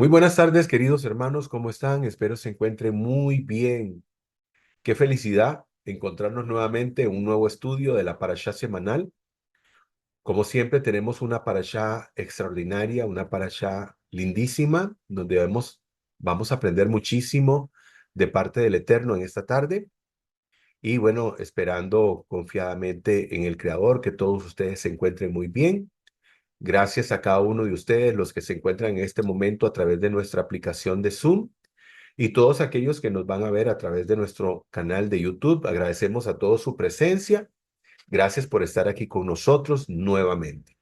Muy buenas tardes, queridos hermanos, ¿cómo están? Espero se encuentren muy bien. Qué felicidad encontrarnos nuevamente en un nuevo estudio de la Parashá semanal. Como siempre, tenemos una Parashá extraordinaria, una Parashá lindísima, donde vamos a aprender muchísimo de parte del Eterno en esta tarde. Y bueno, esperando confiadamente en el Creador, que todos ustedes se encuentren muy bien. Gracias a cada uno de ustedes, los que se encuentran en este momento a través de nuestra aplicación de Zoom. Y todos aquellos que nos van a ver a través de nuestro canal de YouTube, agradecemos a todos su presencia. Gracias por estar aquí con nosotros nuevamente.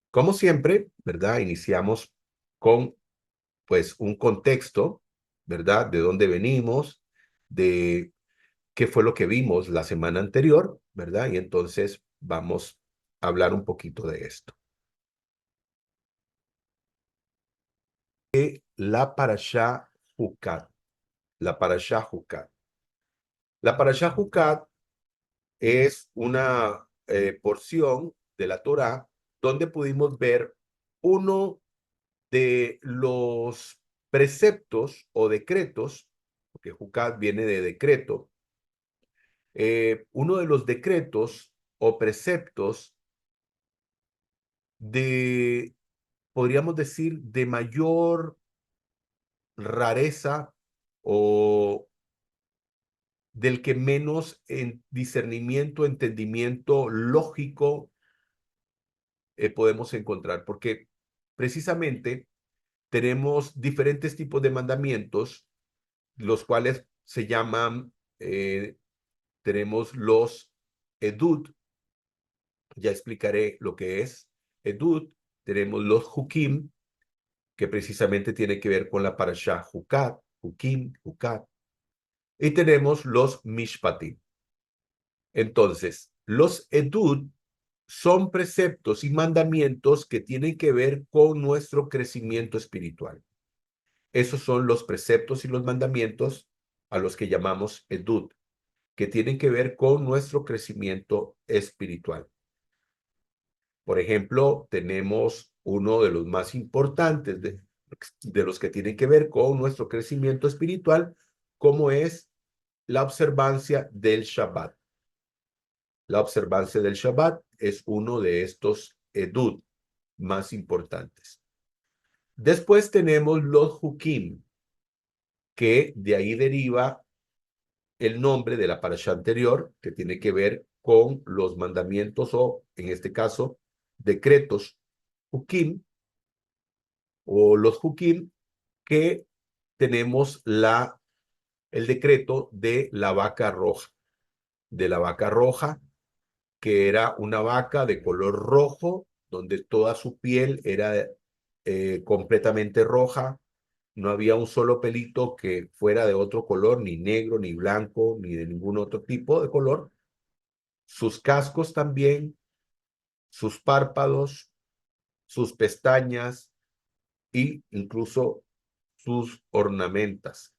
Como siempre, ¿verdad? Iniciamos con, pues, un contexto, ¿verdad? De dónde venimos, de qué fue lo que vimos la semana anterior, ¿verdad? Y entonces vamos a hablar un poquito de esto. La Parashá Jucat. La Parashá Jucat. La Parashá Jucat es una porción de la Torá donde pudimos ver uno de los preceptos o decretos, porque Jucat viene de decreto, uno de los decretos o preceptos de, podríamos decir, de mayor rareza o del que menos en discernimiento, entendimiento lógico podemos encontrar, porque precisamente tenemos diferentes tipos de mandamientos, los cuales se llaman, tenemos los edut, ya explicaré lo que es edut, tenemos los hukim, que precisamente tiene que ver con la parashá Jucat, hukim, Jucat, y tenemos los mishpatim. Entonces, los edut son preceptos y mandamientos que tienen que ver con nuestro crecimiento espiritual. Esos son los preceptos y los mandamientos a los que llamamos edut, que tienen que ver con nuestro crecimiento espiritual. Por ejemplo, tenemos uno de los más importantes de los que tienen que ver con nuestro crecimiento espiritual, como es la observancia del Shabbat. La observancia del Shabbat es uno de estos edut más importantes. Después tenemos los hukim, que de ahí deriva el nombre de la parasha anterior, que tiene que ver con los mandamientos o, en este caso, decretos hukim o los hukim, que tenemos el decreto de la vaca roja, que era una vaca de color rojo, donde toda su piel era completamente roja. No había un solo pelito que fuera de otro color, ni negro, ni blanco, ni de ningún otro tipo de color. Sus cascos también, sus párpados, sus pestañas e incluso sus ornamentas.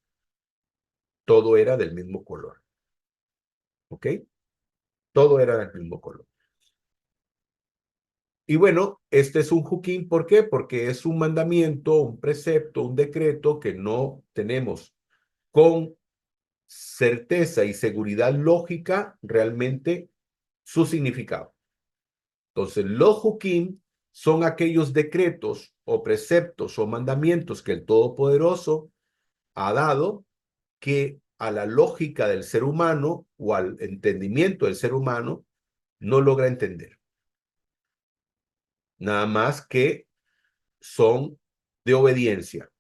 Todo era del mismo color. ¿Ok? Todo era del mismo color. Y bueno, este es un juquín, ¿por qué? Porque es un mandamiento, un precepto, un decreto que no tenemos con certeza y seguridad lógica realmente su significado. Entonces, los juquim son aquellos decretos o preceptos o mandamientos que el Todopoderoso ha dado que a la lógica del ser humano o al entendimiento del ser humano no logra entender. Nada más que son de obediencia,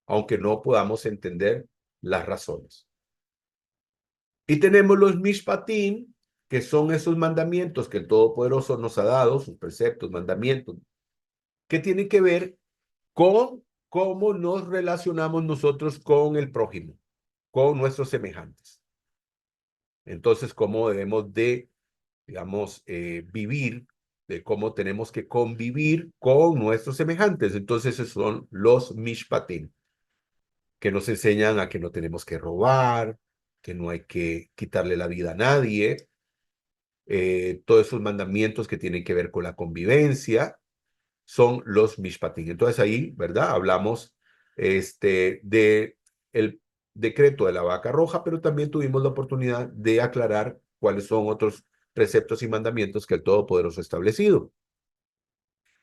aunque no podamos entender las razones. Y tenemos los mishpatim, que son esos mandamientos que el Todopoderoso nos ha dado, sus preceptos, mandamientos, que tienen que ver con cómo nos relacionamos nosotros con el prójimo, con nuestros semejantes. Entonces, cómo debemos de, digamos, vivir, de cómo tenemos que convivir con nuestros semejantes. Entonces, esos son los mishpatim, que nos enseñan a que no tenemos que robar, que no hay que quitarle la vida a nadie, todos esos mandamientos que tienen que ver con la convivencia. son los Mishpatim. Entonces ahí, ¿verdad? Hablamos de el decreto de la vaca roja, pero también tuvimos la oportunidad de aclarar cuáles son otros preceptos y mandamientos que el Todopoderoso ha establecido.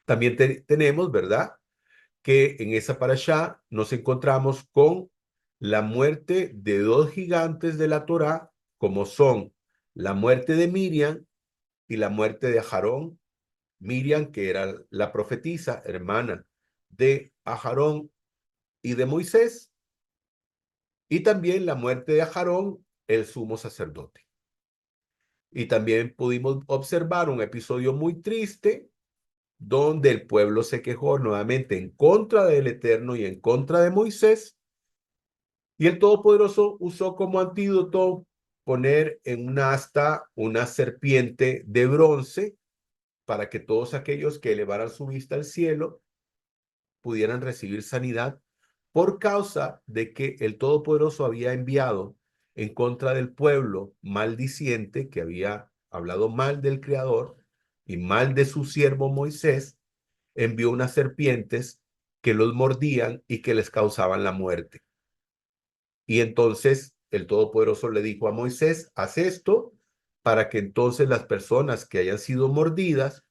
También tenemos, ¿verdad? Que en esa parashá nos encontramos con la muerte de dos gigantes de la Torá, como son la muerte de Miriam y la muerte de Aarón. Miriam, que era la profetisa, hermana de Aarón y de Moisés, y también la muerte de Aarón, el sumo sacerdote. Y también pudimos observar un episodio muy triste donde el pueblo se quejó nuevamente en contra del Eterno y en contra de Moisés, y el Todopoderoso usó como antídoto poner en una asta una serpiente de bronce para que todos aquellos que elevaran su vista al cielo pudieran recibir sanidad por causa de que el Todopoderoso había enviado en contra del pueblo maldiciente que había hablado mal del Creador y mal de su siervo Moisés, envió unas serpientes que los mordían y que les causaban la muerte. Y entonces el Todopoderoso le dijo a Moisés, haz esto para que entonces las personas que hayan sido mordidas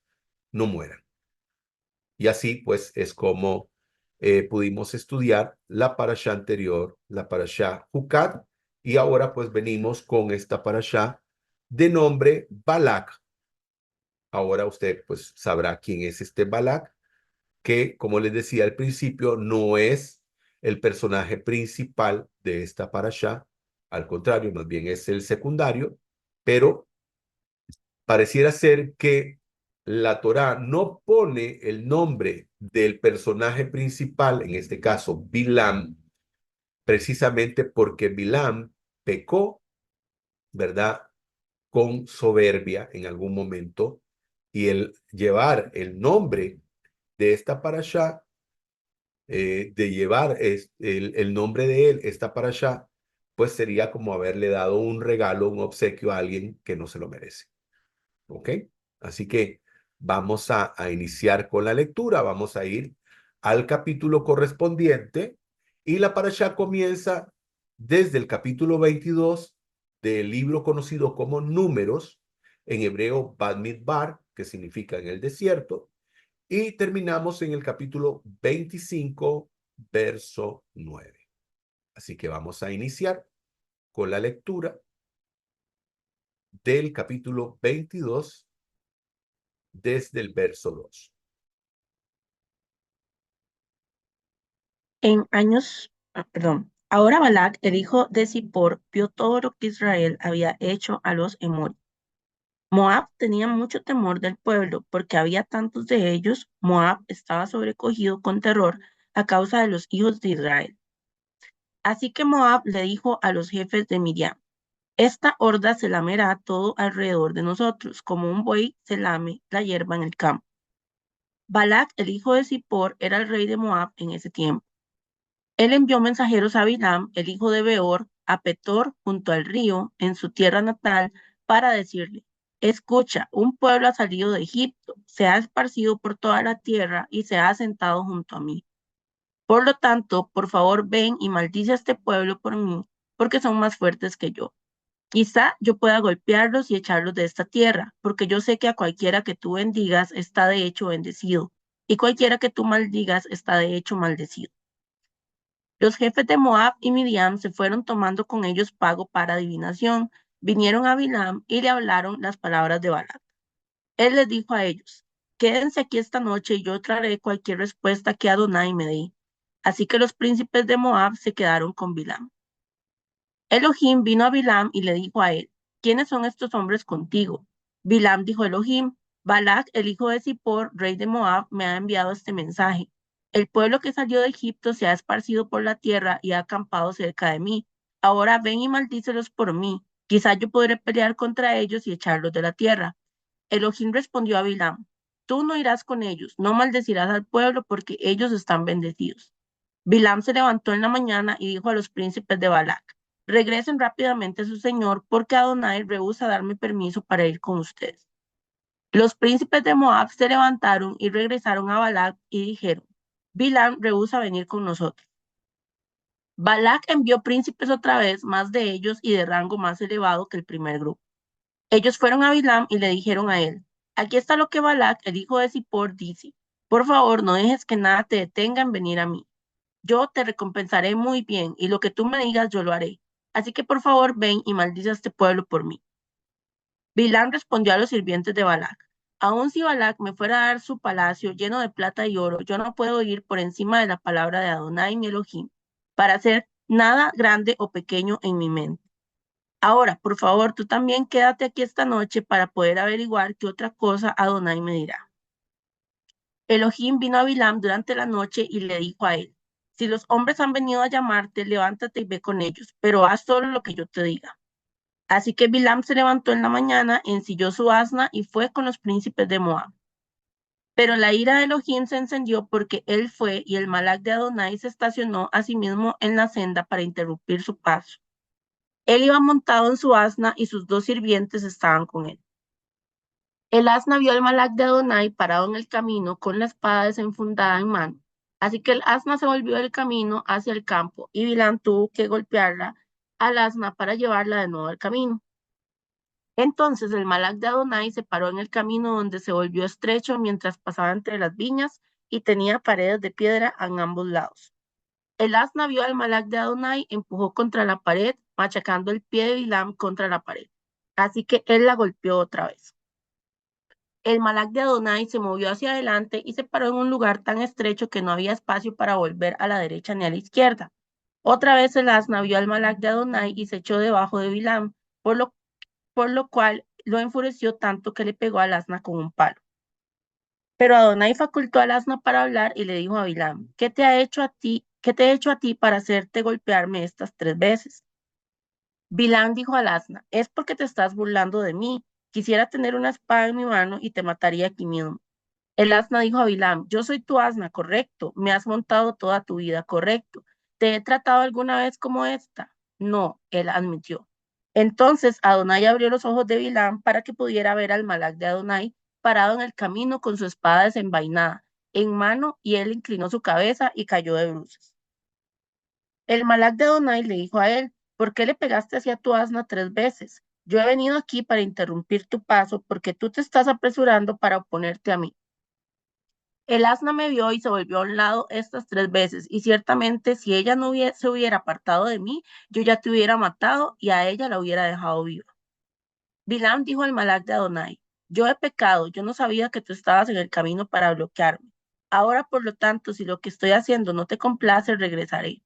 no mueran. Y así pues es como pudimos estudiar la parashá anterior, la parashá Jucat, y ahora pues venimos con esta parashá de nombre Balak. Ahora usted pues sabrá quién es este Balak, que como les decía al principio, no es el personaje principal de esta parashá, al contrario, más bien es el secundario, pero pareciera ser que la Torá no pone el nombre del personaje principal, en este caso Bilam, precisamente porque Bilam pecó, ¿verdad? Con soberbia en algún momento, y el llevar el nombre de esta parashá, de llevar el nombre de él, esta parashá, pues sería como haberle dado un regalo, un obsequio a alguien que no se lo merece. ¿Ok? Así que vamos a iniciar con la lectura, vamos a ir al capítulo correspondiente y la parashá comienza desde el capítulo 22 del libro conocido como Números, en hebreo Bamidbar, que significa en el desierto, y terminamos en el capítulo 25, verso 9. Así que vamos a iniciar con la lectura del capítulo 22 desde el verso 2. Ahora Balac, el hijo de Zippor, vio todo lo que Israel había hecho a los emorios. Moab tenía mucho temor del pueblo, porque había tantos de ellos. Moab estaba sobrecogido con terror a causa de los hijos de Israel. Así que Moab le dijo a los jefes de Midian: esta horda se lamerá todo alrededor de nosotros, como un buey se lame la hierba en el campo. Balac, el hijo de Zippor, era el rey de Moab en ese tiempo. Él envió mensajeros a Bilam, el hijo de Beor, a Petor, junto al río, en su tierra natal, para decirle: escucha, un pueblo ha salido de Egipto, se ha esparcido por toda la tierra y se ha asentado junto a mí. Por lo tanto, por favor, ven y maldice a este pueblo por mí, porque son más fuertes que yo. Quizá yo pueda golpearlos y echarlos de esta tierra, porque yo sé que a cualquiera que tú bendigas está de hecho bendecido, y cualquiera que tú maldigas está de hecho maldecido. Los jefes de Moab y Midian se fueron tomando con ellos pago para adivinación. Vinieron a Bilam y le hablaron las palabras de Balac. Él les dijo a ellos: quédense aquí esta noche y yo traeré cualquier respuesta que Adonai me dé. Así que los príncipes de Moab se quedaron con Bilam. Elohim vino a Bilam y le dijo a él: ¿quiénes son estos hombres contigo? Bilam dijo a Elohim: Balac, el hijo de Zippor, rey de Moab, me ha enviado este mensaje. El pueblo que salió de Egipto se ha esparcido por la tierra y ha acampado cerca de mí. Ahora ven y maldícelos por mí. Quizá yo podré pelear contra ellos y echarlos de la tierra. Elohim respondió a Bilam: tú no irás con ellos, no maldecirás al pueblo porque ellos están bendecidos. Bilam se levantó en la mañana y dijo a los príncipes de Balac: regresen rápidamente a su señor, porque Adonai rehúsa darme permiso para ir con ustedes. Los príncipes de Moab se levantaron y regresaron a Balac y dijeron, Bilam rehúsa venir con nosotros. Balac envió príncipes otra vez, más de ellos y de rango más elevado que el primer grupo. Ellos fueron a Bilam y le dijeron a él, aquí está lo que Balac, el hijo de Zippor, dice. Por favor, no dejes que nada te detenga en venir a mí. Yo te recompensaré muy bien y lo que tú me digas yo lo haré. Así que por favor ven y maldice a este pueblo por mí. Bilam respondió a los sirvientes de Balac, aun si Balac me fuera a dar su palacio lleno de plata y oro, yo no puedo ir por encima de la palabra de Adonai mi Elohim para hacer nada grande o pequeño en mi mente. Ahora, por favor, tú también quédate aquí esta noche para poder averiguar qué otra cosa Adonai me dirá. Elohim vino a Bilam durante la noche y le dijo a él, si los hombres han venido a llamarte, levántate y ve con ellos, pero haz solo lo que yo te diga. Así que Bilam se levantó en la mañana, ensilló su asna y fue con los príncipes de Moab. Pero la ira de Elohim se encendió porque él fue y el Malak de Adonai se estacionó a sí mismo en la senda para interrumpir su paso. Él iba montado en su asna y sus dos sirvientes estaban con él. El asna vio al Malak de Adonai parado en el camino con la espada desenfundada en mano. Así que el asna se volvió del camino hacia el campo y Bilam tuvo que golpearla al asna para llevarla de nuevo al camino. Entonces el Malak de Adonai se paró en el camino donde se volvió estrecho mientras pasaba entre las viñas y tenía paredes de piedra en ambos lados. El asna vio al Malak de Adonai, empujó contra la pared, machacando el pie de Bilam contra la pared. Así que él la golpeó otra vez. El Malak de Adonai se movió hacia adelante y se paró en un lugar tan estrecho que no había espacio para volver a la derecha ni a la izquierda. Otra vez el asna vio al Malak de Adonai y se echó debajo de Bilam, por lo cual lo enfureció tanto que le pegó al asna con un palo. Pero Adonai facultó al asna para hablar y le dijo a Bilam, ¿qué te ha hecho a ti? ¿Qué te he hecho a ti para hacerte golpearme estas 3 veces? Bilam dijo al asna, es porque te estás burlando de mí. Quisiera tener una espada en mi mano y te mataría aquí mismo. El asna dijo a Bilam, yo soy tu asna, correcto. Me has montado toda tu vida, correcto. ¿Te he tratado alguna vez como esta? No, él admitió. Entonces Adonai abrió los ojos de Bilam para que pudiera ver al Malak de Adonai parado en el camino con su espada desenvainada en mano y él inclinó su cabeza y cayó de bruces. El Malak de Adonai le dijo a él, ¿por qué le pegaste hacia tu asna 3 veces? Yo he venido aquí para interrumpir tu paso porque tú te estás apresurando para oponerte a mí. El asna me vio y se volvió a un lado estas 3 veces, y ciertamente si ella no se hubiera apartado de mí, yo ya te hubiera matado y a ella la hubiera dejado viva. Bilam dijo al Malak de Adonai, yo he pecado, yo no sabía que tú estabas en el camino para bloquearme. Ahora, por lo tanto, si lo que estoy haciendo no te complace, regresaré.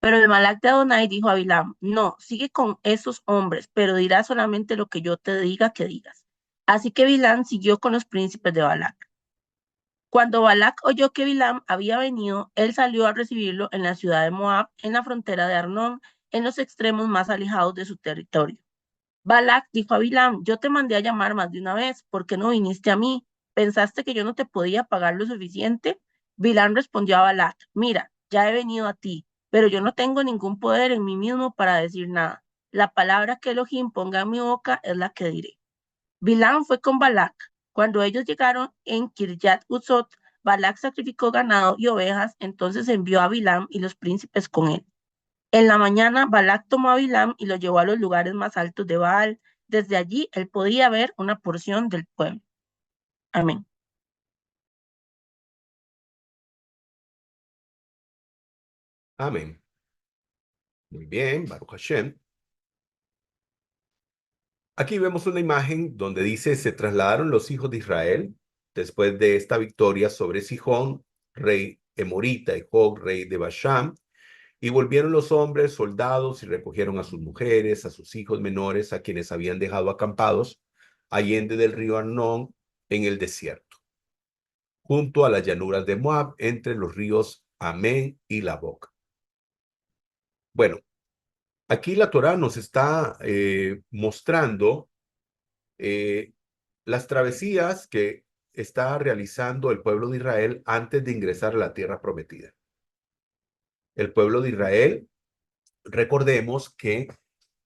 Pero el Malak de Adonai dijo a Bilam, no, sigue con esos hombres, pero dirás solamente lo que yo te diga que digas. Así que Bilam siguió con los príncipes de Balac. Cuando Balac oyó que Bilam había venido, él salió a recibirlo en la ciudad de Moab, en la frontera de Arnón, en los extremos más alejados de su territorio. Balac dijo a Bilam, yo te mandé a llamar más de una vez, ¿por qué no viniste a mí? ¿Pensaste que yo no te podía pagar lo suficiente? Bilam respondió a Balac, mira, ya he venido a ti, pero yo no tengo ningún poder en mí mismo para decir nada. La palabra que Elohim ponga en mi boca es la que diré. Bilam fue con Balac. Cuando ellos llegaron en Kirjat Uzot, Balac sacrificó ganado y ovejas, entonces envió a Bilam y los príncipes con él. En la mañana, Balac tomó a Bilam y lo llevó a los lugares más altos de Baal. Desde allí, él podía ver una porción del pueblo. Amén. Amén. Muy bien, Baruch Hashem. Aquí vemos una imagen donde dice, se trasladaron los hijos de Israel después de esta victoria sobre Sihón, rey Emorita, y Og, rey de Basham, y volvieron los hombres, soldados, y recogieron a sus mujeres, a sus hijos menores, a quienes habían dejado acampados allende del río Arnón en el desierto, junto a las llanuras de Moab, entre los ríos Amén y Labok. Bueno, aquí la Torá nos está mostrando eh, las travesías que está realizando el pueblo de Israel antes de ingresar a la tierra prometida. El pueblo de Israel, recordemos que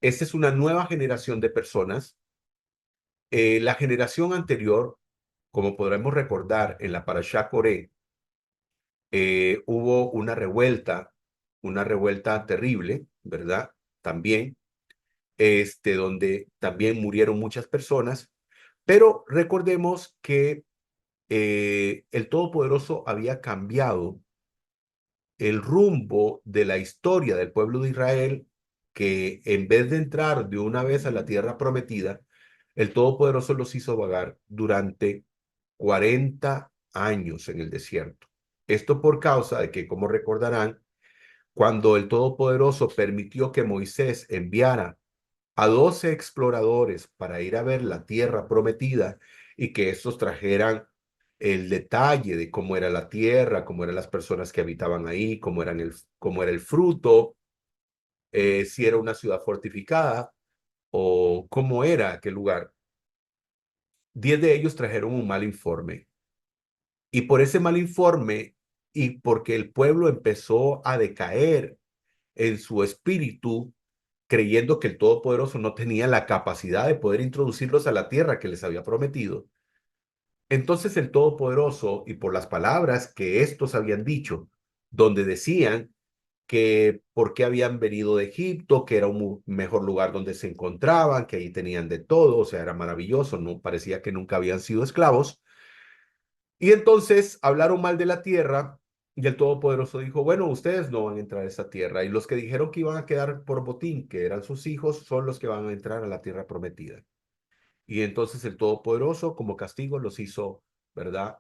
esta es una nueva generación de personas. La generación anterior como podremos recordar en la Parashá Coré, hubo una revuelta terrible, ¿verdad? También, donde también murieron muchas personas, pero recordemos que el Todopoderoso había cambiado el rumbo de la historia del pueblo de Israel, que en vez de entrar de una vez a la tierra prometida, el Todopoderoso los hizo vagar durante 40 años en el desierto. Esto por causa de que, como recordarán, cuando el Todopoderoso permitió que Moisés enviara a 12 exploradores para ir a ver la tierra prometida y que estos trajeran el detalle de cómo era la tierra, cómo eran las personas que habitaban ahí, cómo era el fruto, si era una ciudad fortificada o cómo era aquel lugar. 10 de ellos trajeron un mal informe. Y por ese mal informe y porque el pueblo empezó a decaer en su espíritu, creyendo que el Todopoderoso no tenía la capacidad de poder introducirlos a la tierra que les había prometido. Entonces el Todopoderoso, y por las palabras que estos habían dicho, donde decían que por qué habían venido de Egipto, que era un mejor lugar donde se encontraban, que ahí tenían de todo, o sea, era maravilloso, no parecía que nunca habían sido esclavos. Y entonces hablaron mal de la tierra y el Todopoderoso dijo, bueno, ustedes no van a entrar a esa tierra. Y los que dijeron que iban a quedar por botín, que eran sus hijos, son los que van a entrar a la tierra prometida. Y entonces el Todopoderoso, como castigo, los hizo, ¿verdad?,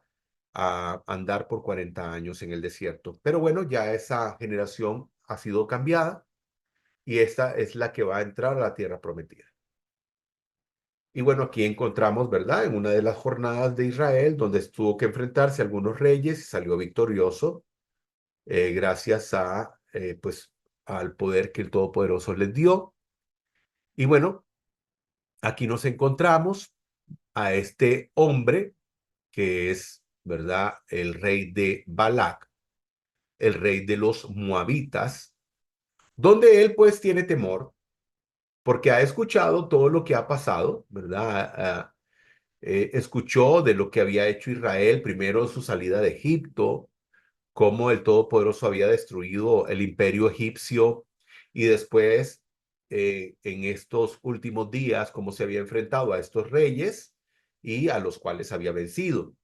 a andar por 40 años en el desierto. Pero bueno, ya esa generación ha sido cambiada y esta es la que va a entrar a la tierra prometida. Y bueno, aquí encontramos, ¿verdad?, en una de las jornadas de Israel, donde tuvo que enfrentarse a algunos reyes y salió victorioso, gracias a, pues, al poder que el Todopoderoso les dio. Y bueno, aquí nos encontramos a este hombre que es, ¿verdad?, el rey de Balac, el rey de los moabitas, donde él pues tiene temor porque ha escuchado todo lo que ha pasado, ¿verdad? Escuchó de lo que había hecho Israel, primero su salida de Egipto, cómo el Todopoderoso había destruido el imperio egipcio y después, en estos últimos días, cómo se había enfrentado a estos reyes y a los cuales había vencido.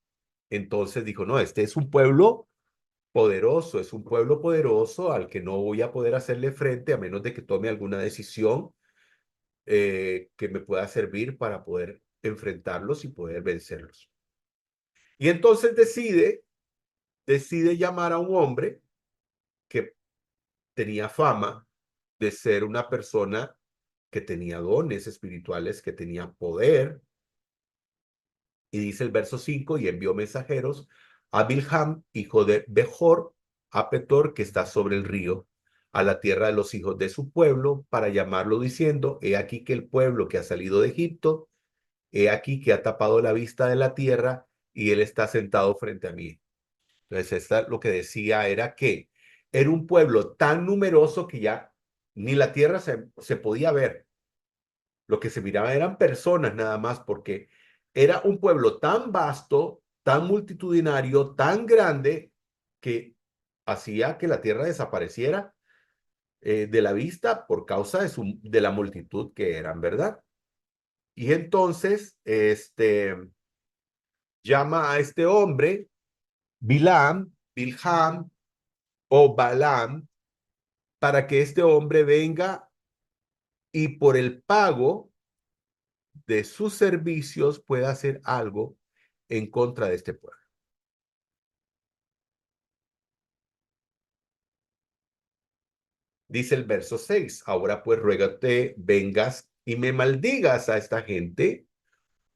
Entonces dijo, no, este es un pueblo poderoso al que no voy a poder hacerle frente a menos de que tome alguna decisión que me pueda servir para poder enfrentarlos y poder vencerlos. Y entonces decide llamar a un hombre que tenía fama de ser una persona que tenía dones espirituales, que tenía poder. Y dice el verso 5, y envió mensajeros a Bilham, hijo de Bejor, a Petor, que está sobre el río, a la tierra de los hijos de su pueblo, para llamarlo diciendo, he aquí que el pueblo que ha salido de Egipto, he aquí que ha tapado la vista de la tierra, y él está sentado frente a mí. Entonces, esta lo que decía era que era un pueblo tan numeroso que ya ni la tierra se podía ver. Lo que se miraba eran personas nada más, porque era un pueblo tan vasto, tan multitudinario, tan grande, que hacía que la tierra desapareciera de la vista por causa de la multitud que eran, ¿verdad? Y entonces, llama a este hombre, Bilham o Balaam, para que este hombre venga y por el pago de sus servicios pueda hacer algo en contra de este pueblo. Dice el verso 6, ahora pues ruégate, vengas y me maldigas a esta gente,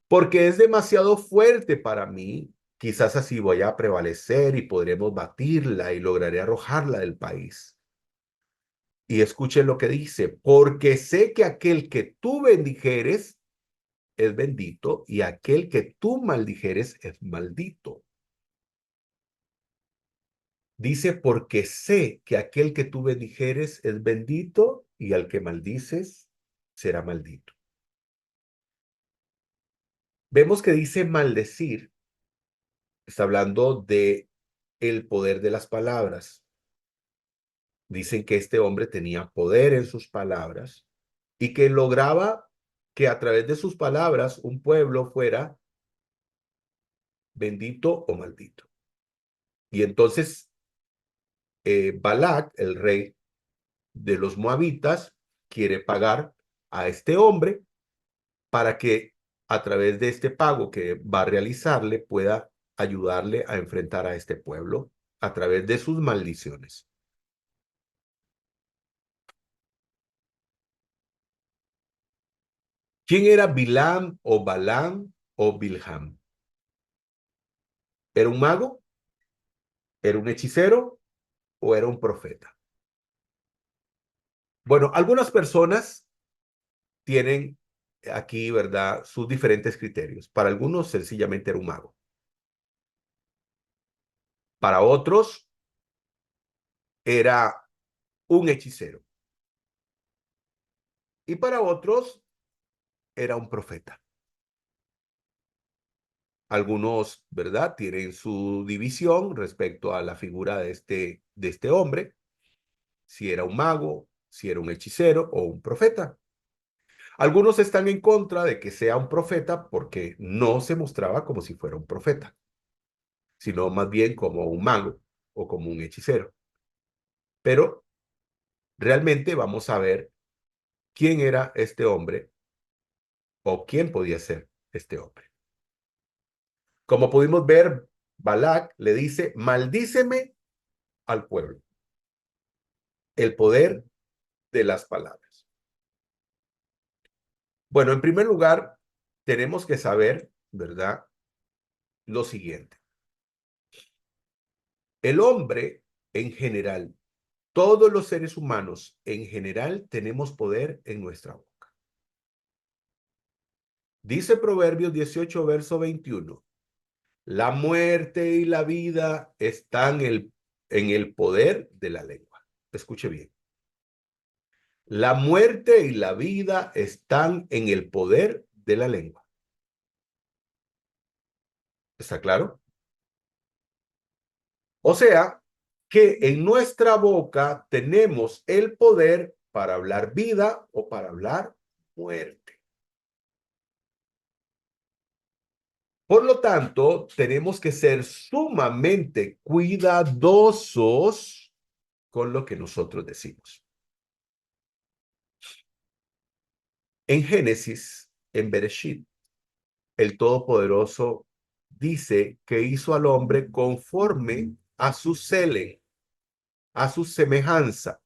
porque es demasiado fuerte para mí. Quizás así voy a prevalecer y podremos batirla y lograré arrojarla del país. Y escuchen lo que dice, porque sé que aquel que tú bendijeres es bendito y aquel que tú maldijeres es maldito. Dice, porque sé que aquel que tú bendijeres es bendito y al que maldices será maldito. Vemos que dice maldecir Está hablando de el poder de las palabras. Dicen que este hombre tenía poder en sus palabras y que lograba que a través de sus palabras un pueblo fuera bendito o maldito. Y entonces Balac, el rey de los moabitas, quiere pagar a este hombre para que a través de este pago que va a realizarle pueda ayudarle a enfrentar a este pueblo a través de sus maldiciones. ¿Quién era Bilam o Balaam o Bilham? ¿Era un mago? ¿Era un hechicero o era un profeta? Bueno, algunas personas tienen aquí, ¿verdad?, sus diferentes criterios. Para algunos sencillamente era un mago. Para otros era un hechicero. Y para otros era un profeta. Algunos, ¿verdad?, tienen su división respecto a la figura de este hombre, si era un mago, si era un hechicero o un profeta. Algunos están en contra de que sea un profeta porque no se mostraba como si fuera un profeta, sino más bien como un mago o como un hechicero. Pero realmente vamos a ver quién era este hombre o quién podía ser este hombre. Como pudimos ver, Balac le dice, maldíceme al pueblo. El poder de las palabras. Bueno, en primer lugar, tenemos que saber, ¿verdad?, lo siguiente. El hombre en general, todos los seres humanos en general tenemos poder en nuestra boca. Dice Proverbios 18, verso 21. La muerte y la vida están en el poder de la lengua. Escuche bien. La muerte y la vida están en el poder de la lengua. ¿Está claro? O sea, que en nuestra boca tenemos el poder para hablar vida o para hablar muerte. Por lo tanto, tenemos que ser sumamente cuidadosos con lo que nosotros decimos. En Génesis, en Bereshit, el Todopoderoso dice que hizo al hombre conforme a su cele, a su semejanza.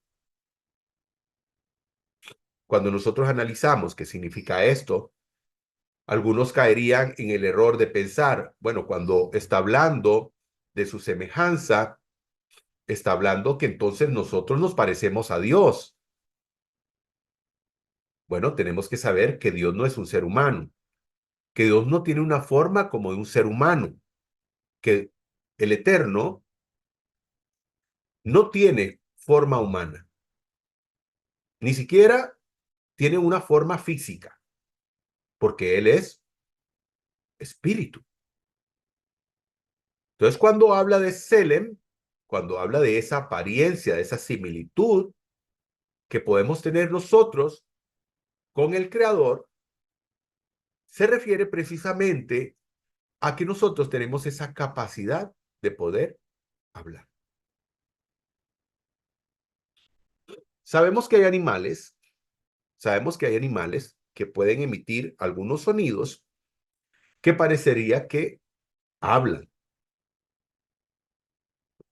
Cuando nosotros analizamos qué significa esto, algunos caerían en el error de pensar, bueno, cuando está hablando de su semejanza, está hablando que entonces nosotros nos parecemos a Dios. Bueno, tenemos que saber que Dios no es un ser humano, que Dios no tiene una forma como de un ser humano, que el Eterno no tiene forma humana, ni siquiera tiene una forma física, porque Él es espíritu. Entonces, cuando habla de Selem, cuando habla de esa apariencia, de esa similitud que podemos tener nosotros con el Creador, se refiere precisamente a que nosotros tenemos esa capacidad de poder hablar. Sabemos que hay animales, sabemos que hay animales que pueden emitir algunos sonidos que parecería que hablan.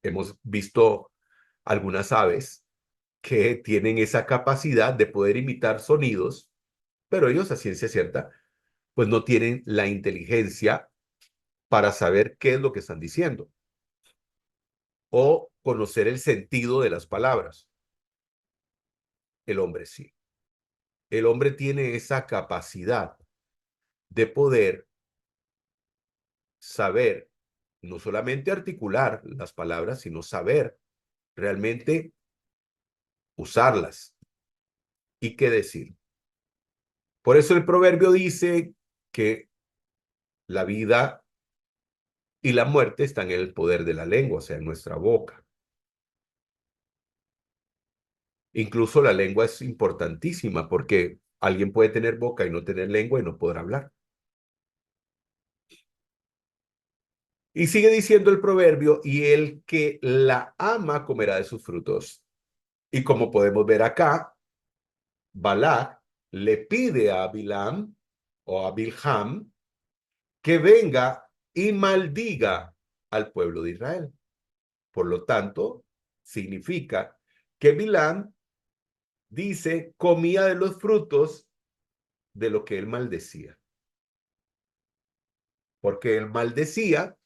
Hemos visto algunas aves que tienen esa capacidad de poder imitar sonidos, pero ellos a ciencia cierta, pues no tienen la inteligencia para saber qué es lo que están diciendo o conocer el sentido de las palabras. El hombre sí. El hombre tiene esa capacidad de poder saber, no solamente articular las palabras, sino saber realmente usarlas y qué decir. Por eso el proverbio dice que la vida y la muerte está en el poder de la lengua, o sea, en nuestra boca. Incluso la lengua es importantísima porque alguien puede tener boca y no tener lengua y no podrá hablar. Y sigue diciendo el proverbio, y el que la ama comerá de sus frutos. Y como podemos ver acá, Balac le pide a Bilam o a Bilham que venga y maldiga al pueblo de Israel. Por lo tanto, significa que Bilam dice comía de los frutos de lo que él maldecía. Porque él maldecía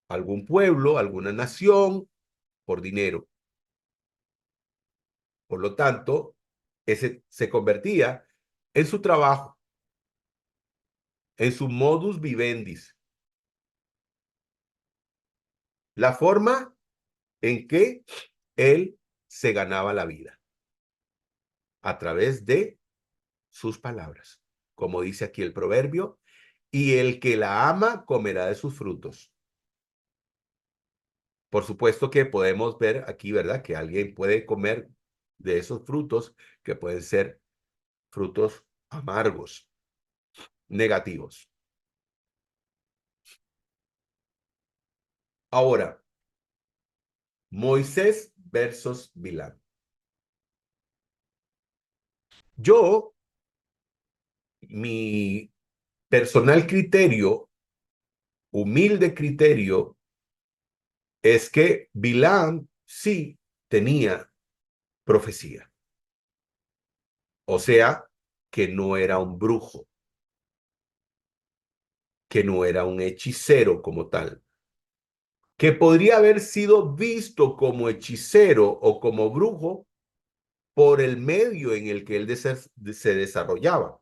algún pueblo, alguna nación, por dinero. Por lo tanto, ese se convertía en su trabajo, en su modus vivendi, la forma en que él se ganaba la vida a través de sus palabras. Como dice aquí el proverbio, y el que la ama comerá de sus frutos. Por supuesto que podemos ver aquí, ¿verdad? Que alguien puede comer de esos frutos que pueden ser frutos amargos, negativos. Ahora, Moisés versus Bilán. Yo, mi personal criterio, humilde criterio, es que Bilán sí tenía profecía. O sea, que no era un brujo, que no era un hechicero como tal, que podría haber sido visto como hechicero o como brujo por el medio en el que él se desarrollaba,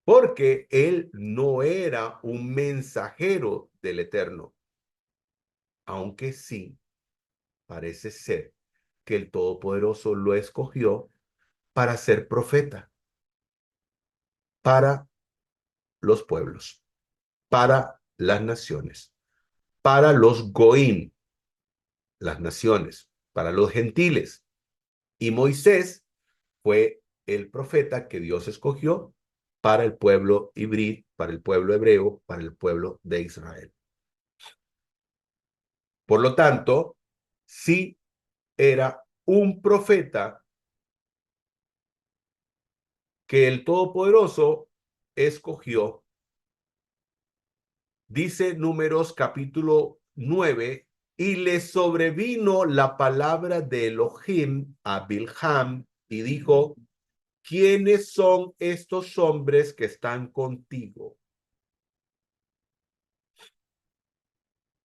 porque él no era un mensajero del Eterno, aunque sí parece ser que el Todopoderoso lo escogió para ser profeta, para los pueblos, para las naciones, para los goim, las naciones, para los gentiles. Y Moisés fue el profeta que Dios escogió para el pueblo hibrid, para el pueblo hebreo, para el pueblo de Israel. Por lo tanto, sí era un profeta que el Todopoderoso escogió. Dice Números capítulo 9, y le sobrevino la palabra de Elohim a Bilham y dijo, ¿quiénes son estos hombres que están contigo?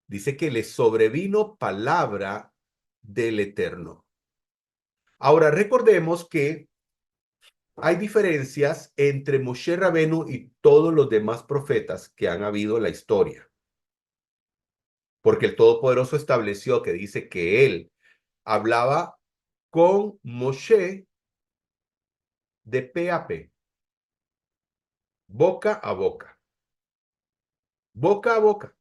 Dice que le sobrevino palabra del Eterno. Ahora recordemos que hay diferencias entre Moshe Rabenu y todos los demás profetas que han habido en la historia, porque el Todopoderoso estableció que dice que él hablaba con Moshe de pe a pe, boca a boca, boca a boca.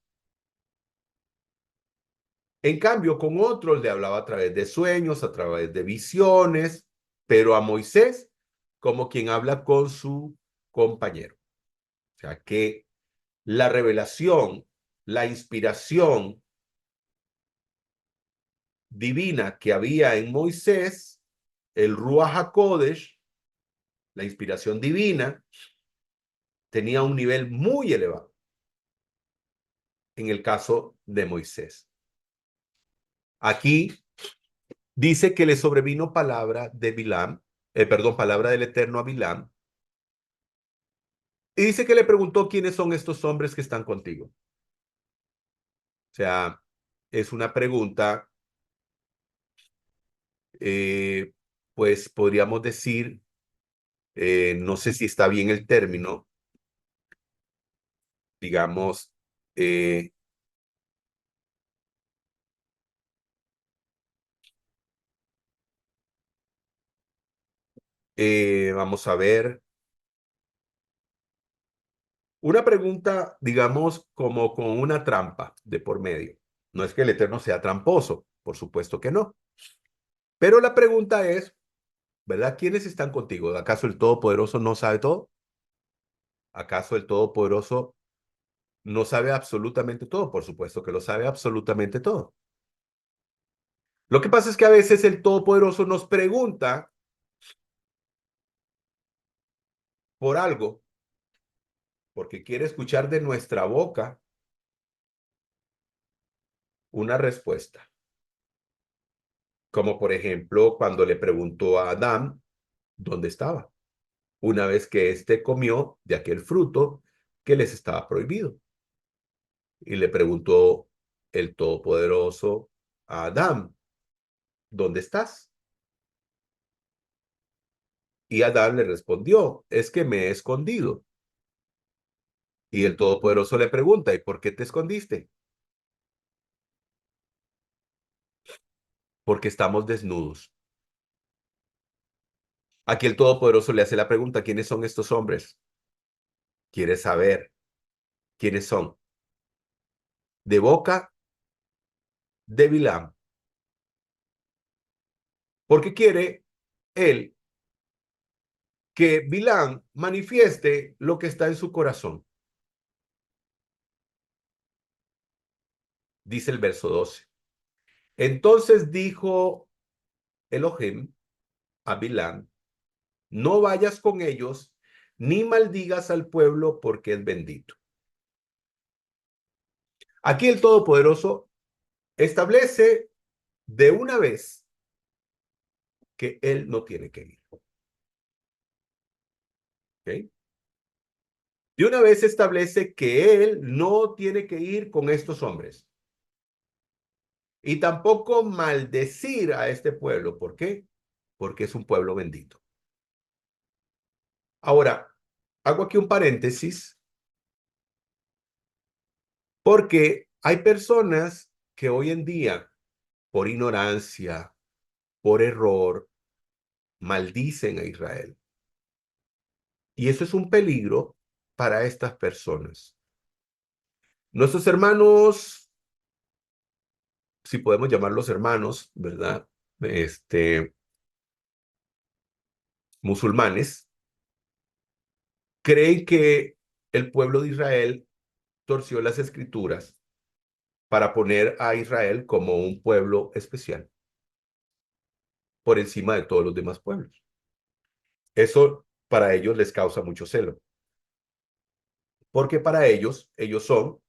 En cambio, con otros le hablaba a través de sueños, a través de visiones, pero a Moisés como quien habla con su compañero. O sea que la revelación, la inspiración divina que había en Moisés, el Ruach HaKodesh, la inspiración divina, tenía un nivel muy elevado en el caso de Moisés. Aquí dice que le sobrevino palabra de Bilam, perdón, palabra del Eterno a Bilam, y dice que le preguntó quiénes son estos hombres que están contigo. O sea, es una pregunta, eh, pues podríamos decir, no sé si está bien el término, digamos, eh, vamos a ver, Una pregunta, digamos, como con una trampa de por medio. No es que el Eterno sea tramposo, por supuesto que no. Pero la pregunta es, ¿verdad? ¿Quiénes están contigo? ¿Acaso el Todopoderoso no sabe todo? ¿Acaso el Todopoderoso no sabe absolutamente todo? Por supuesto que lo sabe absolutamente todo. Lo que pasa es que a veces el Todopoderoso nos pregunta por algo, porque quiere escuchar de nuestra boca una respuesta. Como por ejemplo, cuando le preguntó a Adán dónde estaba, una vez que éste comió de aquel fruto que les estaba prohibido. Y le preguntó el Todopoderoso a Adán, ¿dónde estás? Y Adán le respondió, es que me he escondido. Y el Todopoderoso le pregunta, ¿y por qué te escondiste? Porque estamos desnudos. Aquí el Todopoderoso le hace la pregunta, ¿quiénes son estos hombres? Quiere saber quiénes son. De boca de Bilam. Porque quiere él que Bilam manifieste lo que está en su corazón. Dice el verso 12. Entonces dijo Elohim a Bilam, no vayas con ellos, ni maldigas al pueblo porque es bendito. Aquí el Todopoderoso establece de una vez que él no tiene que ir. ¿Okay? De una vez establece que él no tiene que ir con estos hombres. Y tampoco maldecir a este pueblo. ¿Por qué? Porque es un pueblo bendito. Ahora, hago aquí un paréntesis porque hay personas que hoy en día, por ignorancia, por error, maldicen a Israel. Y eso es un peligro para estas personas. Nuestros hermanos, si podemos llamarlos hermanos, ¿verdad? Musulmanes, creen que el pueblo de Israel torció las escrituras para poner a Israel como un pueblo especial por encima de todos los demás pueblos. Eso para ellos les causa mucho celo, porque para ellos son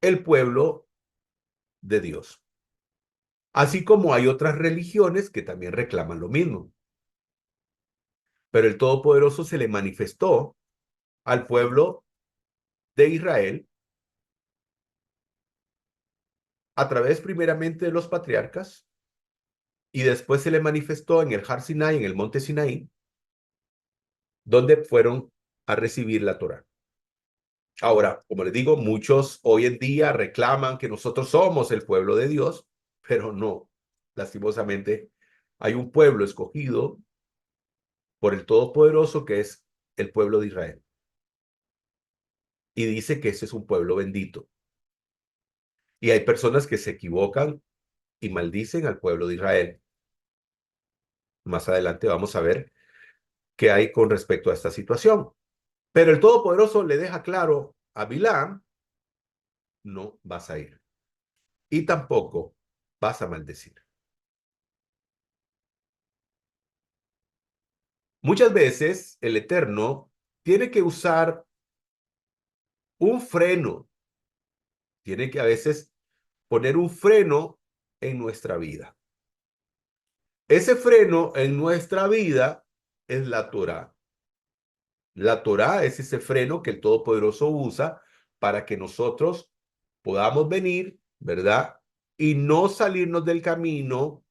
el pueblo de Dios. Así como hay otras religiones que también reclaman lo mismo. Pero el Todopoderoso se le manifestó al pueblo de Israel a través primeramente de los patriarcas y después se le manifestó en el Har Sinai, en el monte Sinaí, donde fueron a recibir la Torá. Ahora, como les digo, muchos hoy en día reclaman que nosotros somos el pueblo de Dios, pero no. Lastimosamente, hay un pueblo escogido por el Todopoderoso que es el pueblo de Israel. Y dice que ese es un pueblo bendito. Y hay personas que se equivocan y maldicen al pueblo de Israel. Más adelante vamos a ver qué hay con respecto a esta situación. Pero el Todopoderoso le deja claro a Bilam, no vas a ir. Y tampoco vas a maldecir. Muchas veces el Eterno tiene que usar un freno, tiene que a veces poner un freno en nuestra vida. Ese freno en nuestra vida es la Torá. La Torá es ese freno que el Todopoderoso usa para que nosotros podamos venir, ¿verdad? Y no salirnos del camino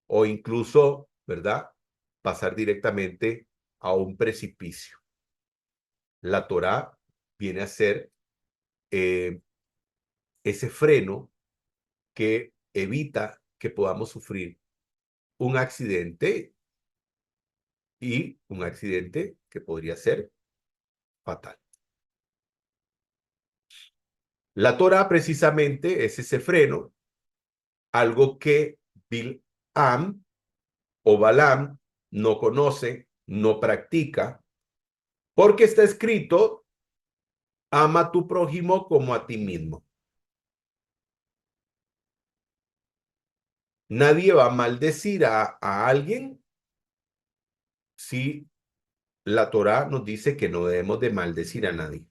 o incluso, ¿verdad? Pasar directamente a un precipicio. La Torá viene a ser eh, ese freno que evita que podamos sufrir un accidente y un accidente que podría ser fatal. La Torá precisamente es ese freno, algo que Bilam o Balaam no conoce, no practica, porque está escrito, ama a tu prójimo como a ti mismo. Nadie va a maldecir a alguien si la Torá nos dice que no debemos de maldecir a nadie.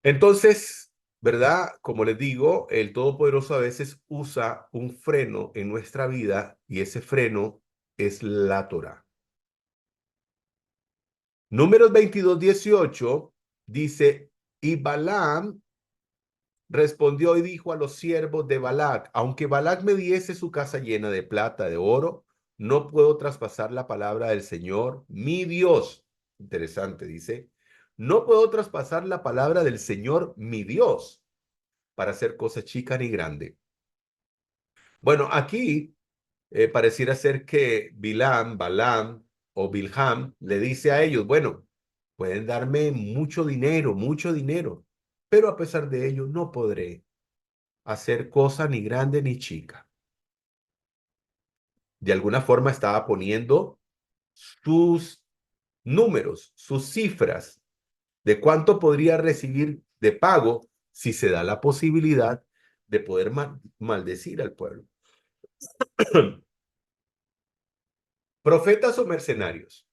Entonces, ¿verdad? Como les digo, el Todopoderoso a veces usa un freno en nuestra vida y ese freno es la Torá. Números 22:18 dice, y Balaam respondió y dijo a los siervos de Balac, aunque Balac me diese su casa llena de plata, de oro, no puedo traspasar la palabra del Señor, mi Dios. Interesante, dice, no puedo traspasar la palabra del Señor, mi Dios, para hacer cosa chica ni grande. Bueno, aquí pareciera ser que Balaam o Bilham le dice a ellos, bueno, pueden darme mucho dinero, pero a pesar de ello no podré hacer cosa ni grande ni chica. De alguna forma estaba poniendo sus números, sus cifras de cuánto podría recibir de pago si se da la posibilidad de poder maldecir al pueblo. Profetas o mercenarios.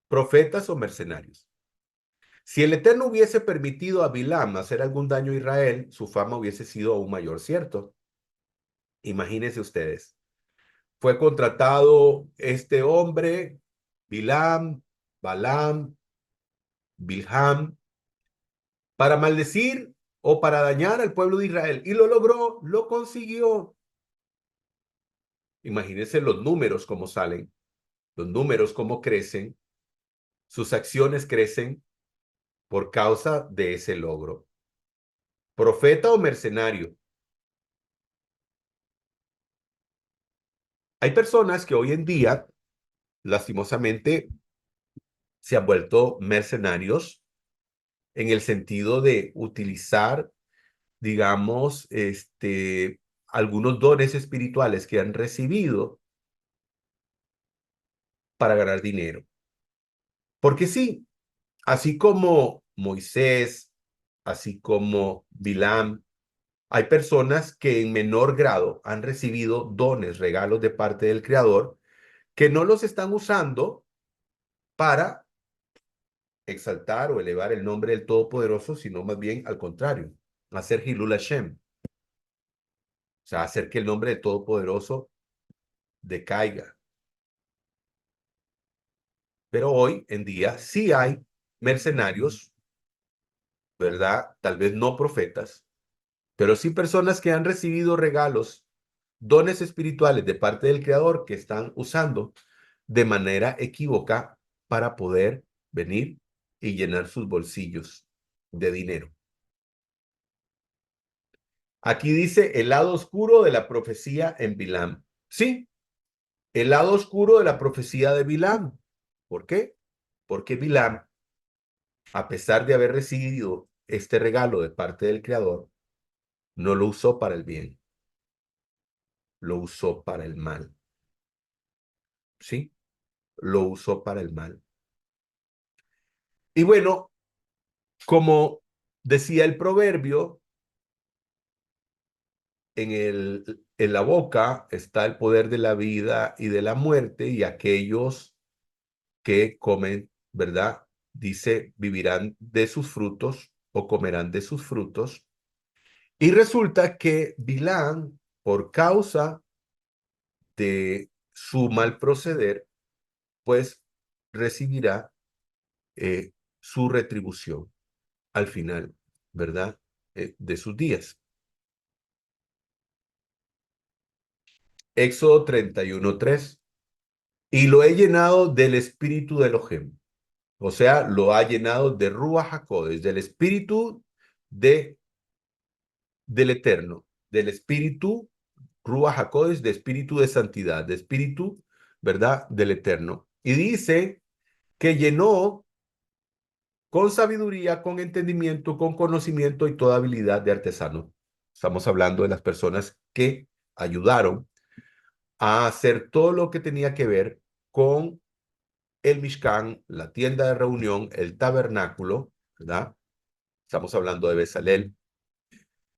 Profetas o mercenarios. Si el Eterno hubiese permitido a Bilam hacer algún daño a Israel, su fama hubiese sido aún mayor, ¿cierto? Imagínense ustedes. Fue contratado este hombre, Bilam, Balaam, Bilham, para maldecir o para dañar al pueblo de Israel. Y lo logró, lo consiguió. Imagínense los números cómo salen, los números cómo crecen, sus acciones crecen por causa de ese logro. Profeta o mercenario. Hay personas que hoy en día, lastimosamente, se han vuelto mercenarios en el sentido de utilizar, digamos, algunos dones espirituales que han recibido para ganar dinero. Porque sí, así como Moisés, así como Bilam, hay personas que en menor grado han recibido dones, regalos de parte del Creador, que no los están usando para exaltar o elevar el nombre del Todopoderoso, sino más bien al contrario, hacer Hilul Hashem, o sea, hacer que el nombre del Todopoderoso decaiga. Pero hoy en día sí hay mercenarios, ¿verdad? Tal vez no profetas, pero sí personas que han recibido regalos, dones espirituales de parte del Creador que están usando de manera equívoca para poder venir y llenar sus bolsillos de dinero. Aquí dice el lado oscuro de la profecía en Bilam. Sí, el lado oscuro de la profecía de Bilam. ¿Por qué? Porque Bilam, a pesar de haber recibido este regalo de parte del Creador, no lo usó para el bien, lo usó para el mal. ¿Sí? Lo usó para el mal. Y bueno, como decía el proverbio, en la boca está el poder de la vida y de la muerte, y aquellos que comen, ¿verdad? Dice, vivirán de sus frutos o comerán de sus frutos. Y resulta que Bilán, por causa de su mal proceder, pues recibirá eh, su retribución al final, ¿verdad? De sus días. Éxodo 31:3. Y lo he llenado del espíritu de Elohim. O sea, lo ha llenado de Ruach HaKodesh, del espíritu de, del Eterno, del espíritu Ruach HaKodesh, de espíritu de santidad, de espíritu, ¿verdad? Del Eterno. Y dice que llenó con sabiduría, con entendimiento, con conocimiento y toda habilidad de artesano. Estamos hablando de las personas que ayudaron a hacer todo lo que tenía que ver con el Mishkan, la tienda de reunión, el tabernáculo, ¿verdad? Estamos hablando de Bezalel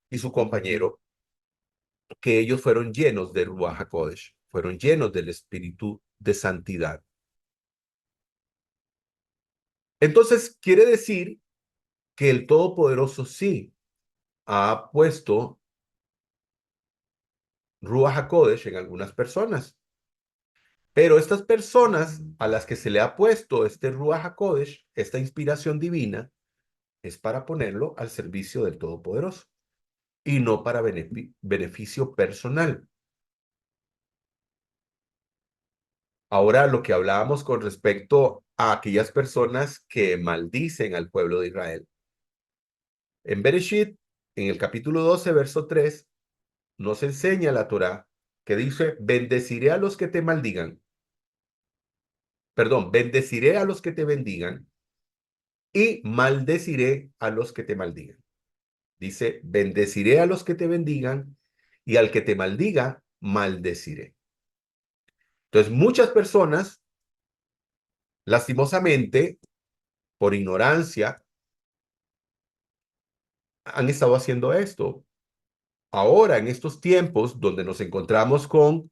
y su compañero, que ellos fueron llenos de Ruach HaKodesh, fueron llenos del espíritu de santidad. Entonces, quiere decir que el Todopoderoso sí ha puesto Ruach HaKodesh en algunas personas, pero estas personas a las que se le ha puesto este Ruach HaKodesh, esta inspiración divina, es para ponerlo al servicio del Todopoderoso y no para beneficio personal. Ahora, lo que hablábamos con respecto a aquellas personas que maldicen al pueblo de Israel. En Bereshit, en el capítulo 12, verso 3, nos enseña la Torá que dice, bendeciré a los que te maldigan. Perdón, bendeciré a los que te bendigan y maldeciré a los que te maldigan. Dice, bendeciré a los que te bendigan y al que te maldiga, maldeciré. Entonces, muchas personas, lastimosamente, por ignorancia, han estado haciendo esto. Ahora, en estos tiempos donde nos encontramos con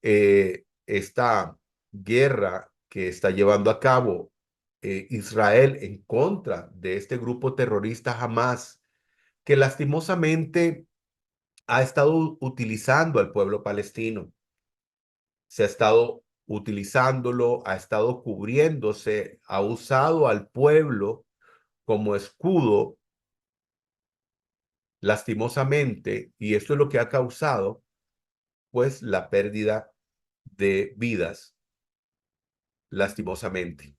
esta guerra que está llevando a cabo Israel en contra de este grupo terrorista Hamas, que lastimosamente ha estado utilizando al pueblo palestino, se ha estado utilizándolo, ha estado cubriéndose, ha usado al pueblo como escudo, lastimosamente, y esto es lo que ha causado, pues, la pérdida de vidas, lastimosamente.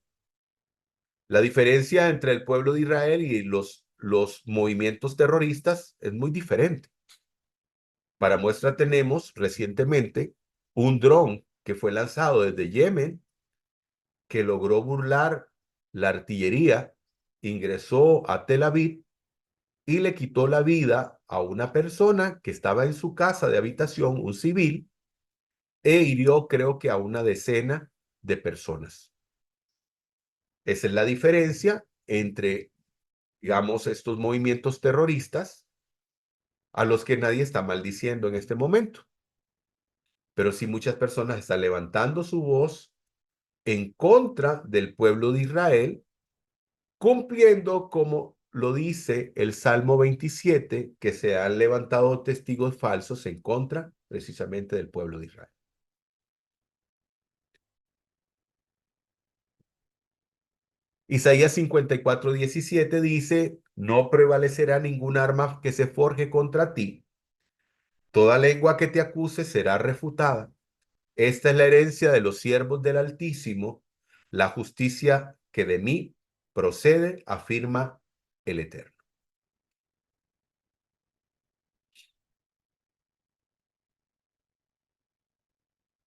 La diferencia entre el pueblo de Israel y los movimientos terroristas es muy diferente. Para muestra tenemos recientemente un dron que fue lanzado desde Yemen que logró burlar la artillería, ingresó a Tel Aviv y le quitó la vida a una persona que estaba en su casa de habitación, un civil, e hirió creo que a una decena de personas. Esa es la diferencia entre, digamos, estos movimientos terroristas a los que nadie está maldiciendo en este momento. Pero sí muchas personas están levantando su voz en contra del pueblo de Israel, cumpliendo como lo dice el Salmo 27, que se han levantado testigos falsos en contra precisamente del pueblo de Israel. Isaías 54:17 dice, no prevalecerá ningún arma que se forje contra ti. Toda lengua que te acuse será refutada. Esta es la herencia de los siervos del Altísimo, la justicia que de mí procede, afirma el Eterno.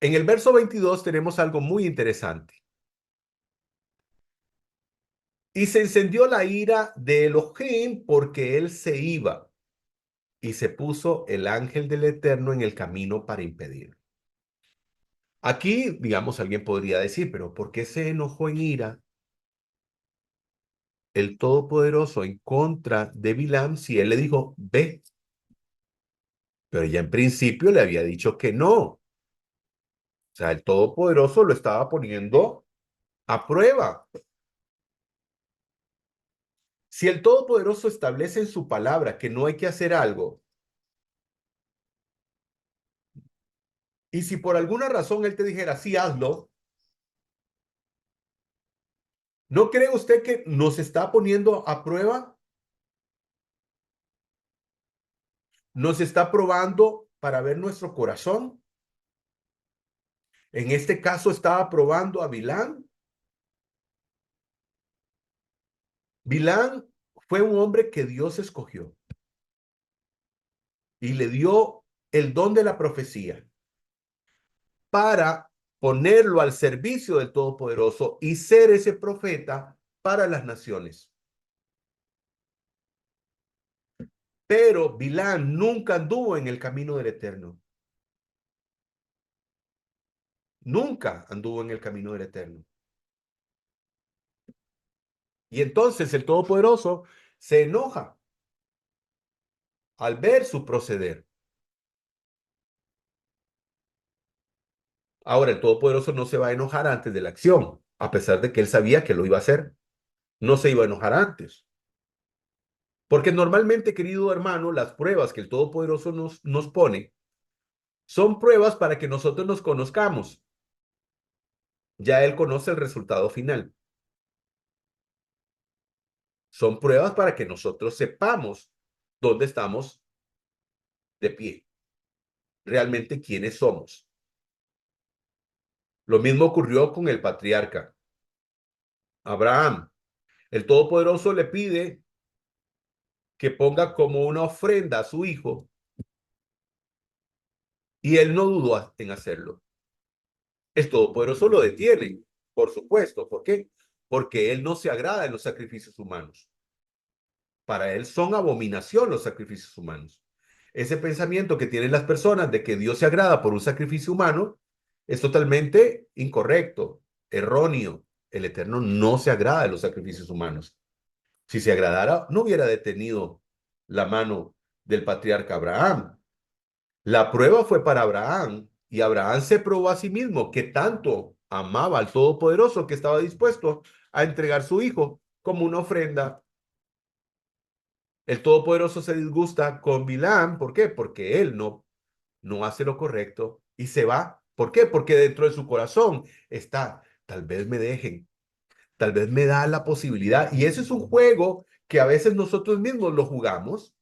En el verso 22 tenemos algo muy interesante. Y se encendió la ira de Elohim porque él se iba, y se puso el ángel del Eterno en el camino para impedir. Aquí, digamos, alguien podría decir, pero ¿por qué se enojó en ira el Todopoderoso en contra de Bilam si él le dijo, ve? Pero ya en principio le había dicho que no. O sea, el Todopoderoso lo estaba poniendo a prueba. Si el Todopoderoso establece en su palabra que no hay que hacer algo, y si por alguna razón él te dijera, sí, hazlo, ¿no cree usted que nos está poniendo a prueba? ¿Nos está probando para ver nuestro corazón? En este caso estaba probando a Bilán. Bilán fue un hombre que Dios escogió y le dio el don de la profecía para ponerlo al servicio del Todopoderoso y ser ese profeta para las naciones. Pero Bilán nunca anduvo en el camino del Eterno. Nunca anduvo en el camino del Eterno. Y entonces el Todopoderoso se enoja al ver su proceder. Ahora, el Todopoderoso no se va a enojar antes de la acción, a pesar de que él sabía que lo iba a hacer. No se iba a enojar antes. Porque normalmente, querido hermano, las pruebas que el Todopoderoso nos pone son pruebas para que nosotros nos conozcamos. Ya él conoce el resultado final. Son pruebas para que nosotros sepamos dónde estamos de pie, realmente quiénes somos. Lo mismo ocurrió con el patriarca Abraham. El Todopoderoso le pide que ponga como una ofrenda a su hijo y él no dudó en hacerlo. El Todopoderoso lo detiene, por supuesto. ¿Por qué? Porque él no se agrada en los sacrificios humanos. Para él son abominación los sacrificios humanos. Ese pensamiento que tienen las personas de que Dios se agrada por un sacrificio humano es totalmente incorrecto, erróneo. El Eterno no se agrada de los sacrificios humanos. Si se agradara, no hubiera detenido la mano del patriarca Abraham. La prueba fue para Abraham y Abraham se probó a sí mismo que tanto amaba al Todopoderoso que estaba dispuesto a entregar su hijo como una ofrenda. El Todopoderoso se disgusta con Bilam. ¿Por qué? Porque él no hace lo correcto y se va. ¿Por qué? Porque dentro de su corazón está, tal vez me dejen, tal vez me da la posibilidad. Y ese es un juego que a veces nosotros mismos lo jugamos,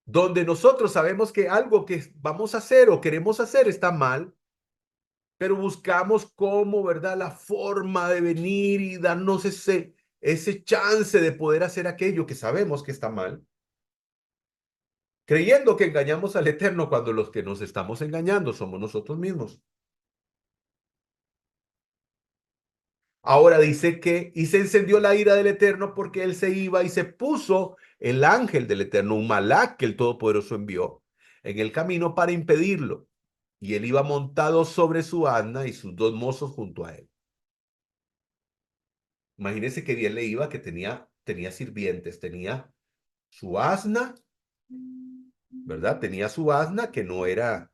donde nosotros sabemos que algo que vamos a hacer o queremos hacer está mal, pero buscamos cómo, ¿verdad? La forma de venir y darnos ese chance de poder hacer aquello que sabemos que está mal, creyendo que engañamos al Eterno cuando los que nos estamos engañando somos nosotros mismos. Ahora dice que, y se encendió la ira del Eterno porque él se iba y se puso el ángel del Eterno, un malach que el Todopoderoso envió en el camino para impedirlo. Y él iba montado sobre su asna y sus dos mozos junto a él. Imagínense que bien le iba, que tenía sirvientes, tenía su asna, ¿verdad? Tenía su asna que no era,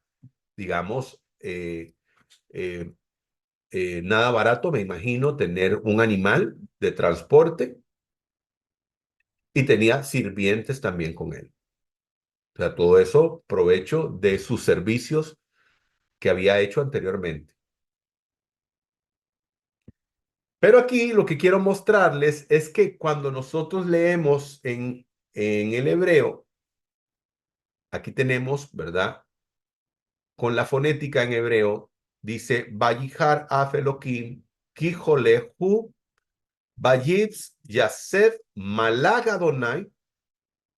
digamos, eh, nada barato, me imagino, tener un animal de transporte y tenía sirvientes también con él. O sea, todo eso provecho de sus servicios que había hecho anteriormente. Pero aquí lo que quiero mostrarles es que cuando nosotros leemos en el hebreo, aquí tenemos, ¿verdad? Con la fonética en hebreo, dice, Vayihar af Elohim, Kijolehu, Vayitz Yasef Malag Adonai,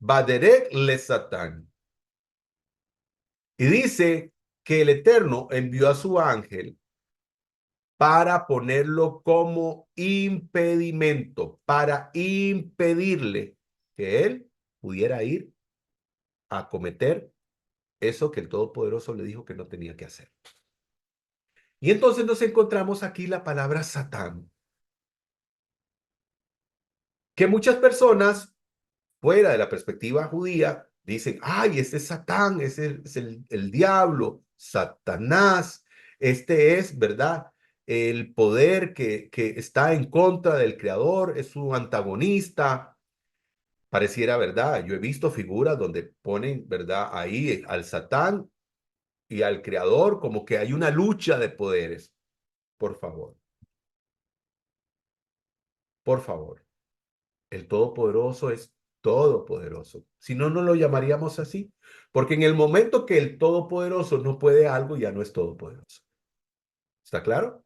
Baderek le Satán. Y dice que el Eterno envió a su ángel para ponerlo como impedimento, para impedirle que él pudiera ir a cometer eso que el Todopoderoso le dijo que no tenía que hacer. Y entonces nos encontramos aquí la palabra Satán, que muchas personas fuera de la perspectiva judía dicen, ay, este es Satán, ese es el diablo, Satanás, este es, ¿verdad? El poder que está en contra del creador, es su antagonista. Pareciera, ¿verdad? Yo he visto figuras donde ponen, ¿verdad? Ahí al Satán y al creador como que hay una lucha de poderes. Por favor, por favor. El Todopoderoso es todopoderoso. Si no, no lo llamaríamos así. Porque en el momento que el Todopoderoso no puede algo, ya no es todopoderoso. ¿Está claro?